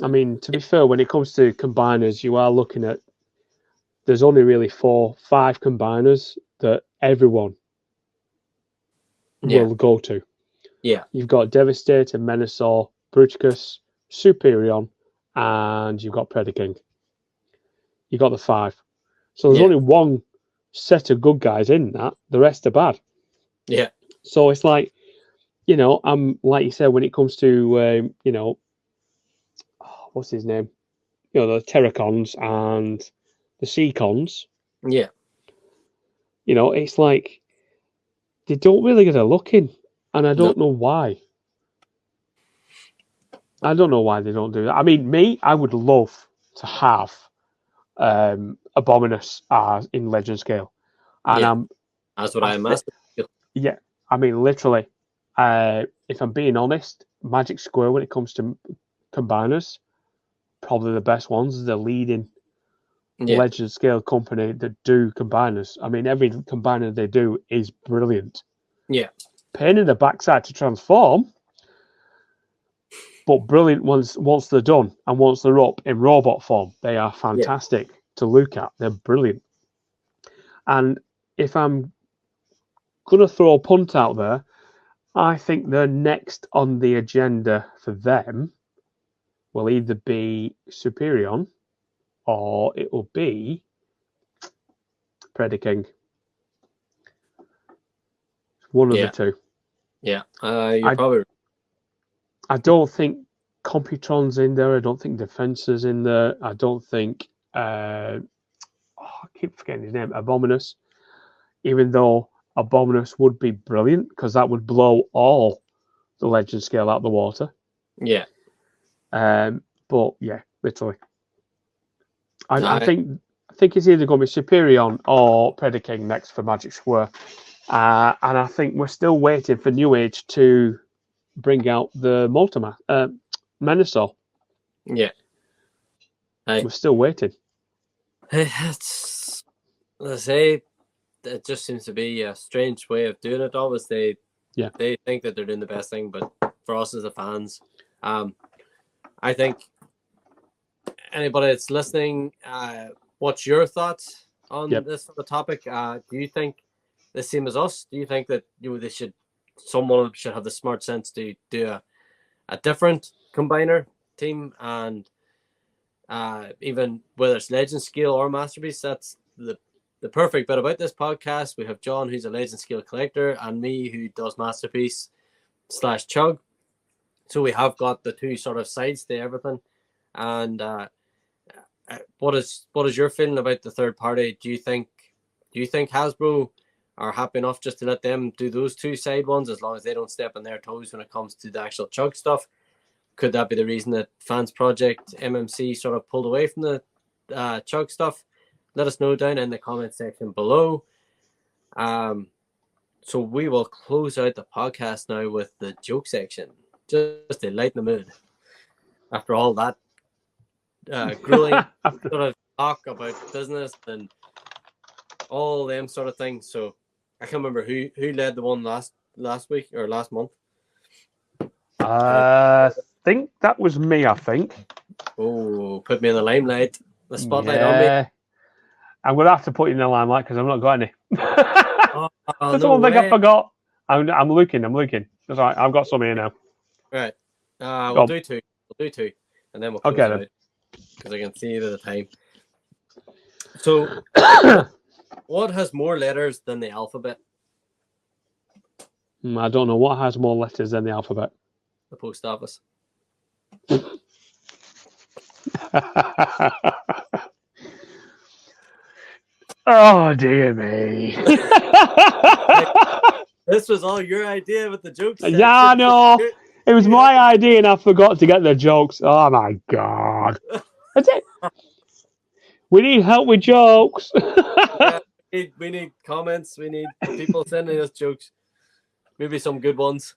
I mean, to be fair, when it comes to combiners, you are looking at, there's only really 4-5 combiners that everyone will go to. Yeah. You've got Devastator, Menasor, Bruticus, Superion, and you've got Predaking. You've got the 5. So there's only one set of good guys in that. The rest are bad. Yeah. So it's like, like you said, when it comes to, what's his name? The Terracons and the Seacons. Yeah. It's like they don't really get a look in, and I don't know why. I don't know why they don't do that. I mean, I would love to have Abominus in Legend Scale. And that's what I imagine. Yeah. I mean, literally, if I'm being honest, Magic Square, when it comes to combiners, probably the best ones. They're leading Legend Scale company that do combiners. I mean, every combiner they do is brilliant. Yeah. Pain in the backside to transform. but brilliant once they're done and once they're up in robot form. They are fantastic to look at. They're brilliant. And if I'm going to throw a punt out there, I think the next on the agenda for them will either be Superion or it will be Predaking. One of the two. Yeah, you're probably. I don't think Computron's in there. I don't think Defensor's in there. I don't think. I keep forgetting his name. Abominus. Even though Abominus would be brilliant because that would blow all the legend scale out the water. Yeah. But yeah, literally. I think it's either going to be Superion or Predaking next for Magic Square. And I think we're still waiting for New Age to bring out the Menasor. Yeah. We're still waiting. It's, let's say, it just seems to be a strange way of doing it. Obviously, they think that they're doing the best thing, but for us as the fans, I think anybody that's listening, what's your thoughts on this sort of topic? Do you think the same as us? Do you think that someone should have the smart sense to do a different combiner team, and even whether it's Legend Scale or Masterpiece? That's the perfect bit about this podcast. We have John, who's a Legend Scale collector, and me, who does Masterpiece / Chug. So we have got the two sort of sides to everything. And what is your feeling about the third party? Do you think Hasbro are happy enough just to let them do those two side ones as long as they don't step on their toes when it comes to the actual Chug stuff? Could that be the reason that Fans Project MMC sort of pulled away from the Chug stuff? Let us know down in the comment section below. So we will close out the podcast now with the joke section, just to lighten the mood after all that grueling sort of talk about business and all them sort of things. So I can't remember who led the one last week or last month. I think that was me. I think. Oh, put me in the limelight, the spotlight on me. I'm going to have to put you in the limelight because I've not got any. That's no one thing way. I forgot. I'm looking. That's right. I've got some here now. Right. We'll do two. And then we'll close it out because I can see the time. So, what has more letters than the alphabet? I don't know. What has more letters than the alphabet? The post office. Oh, dear me. This was all your idea with the jokes. Yeah, I know. It was my idea and I forgot to get the jokes. Oh, my God. That's it. We need help with jokes. We need comments. We need people sending us jokes. Maybe some good ones.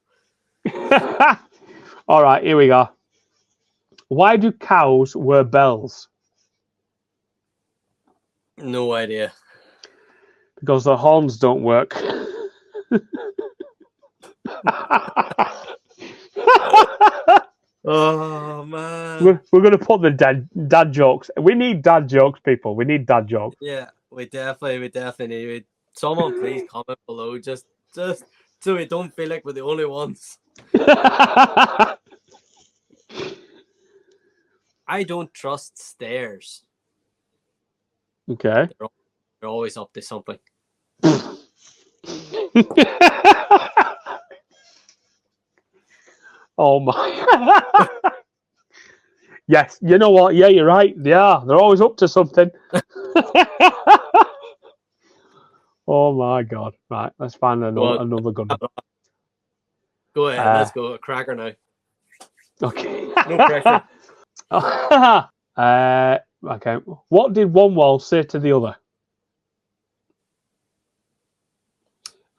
All right, here we go. Why do cows wear bells? No idea. Because the horns don't work. Oh man. We're going to put the dad jokes. We need dad jokes, people. We need dad jokes. Yeah, we definitely need. Someone please comment below, just so we don't feel like we're the only ones. I don't trust stairs. Okay. They're always up to something. Oh my. Yes, you know what? Yeah, you're right. Yeah, they're always up to something. Oh my God. Right, let's find another good one. Go ahead, let's go. A cracker now. Okay. No pressure. Okay. What did one wall say to the other?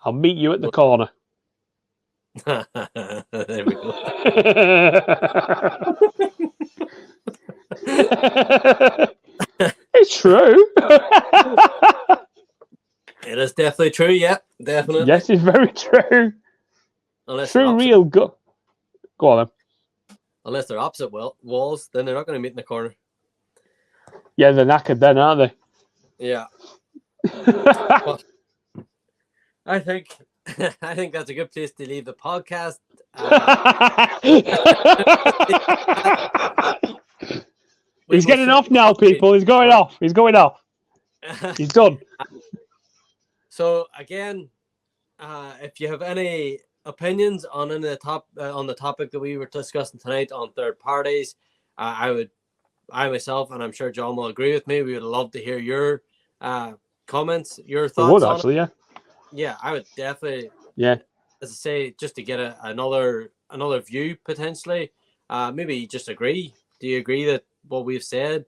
I'll meet you at the corner. There we go. It's true. It is definitely true. Yeah, definitely. Yes, it's very true. Unless true, real. Go on then. unless they're opposite walls, then they're not going to meet in the corner. Yeah, they're knackered then, aren't Yeah. they? But I think that's a good place to leave the podcast. He's getting off now, people. He's going off. He's going off. He's done. So again, if you have any opinions on any of on the topic that we were discussing tonight on third parties, I myself, and I'm sure John will agree with me, we would love to hear your comments, your thoughts. I would actually, yeah, I would definitely. Yeah, as I say, just to get another view potentially. Maybe you just agree. Do you agree that what we've said?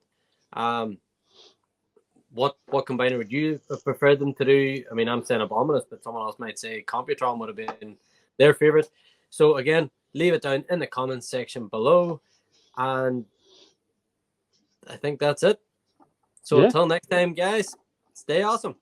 What combiner would you have preferred them to do? I mean, I'm saying Abominus, but someone else might say Computron would have been their favorite. So again, leave it down in the comments section below, and I think that's it. So until next time, guys, stay awesome.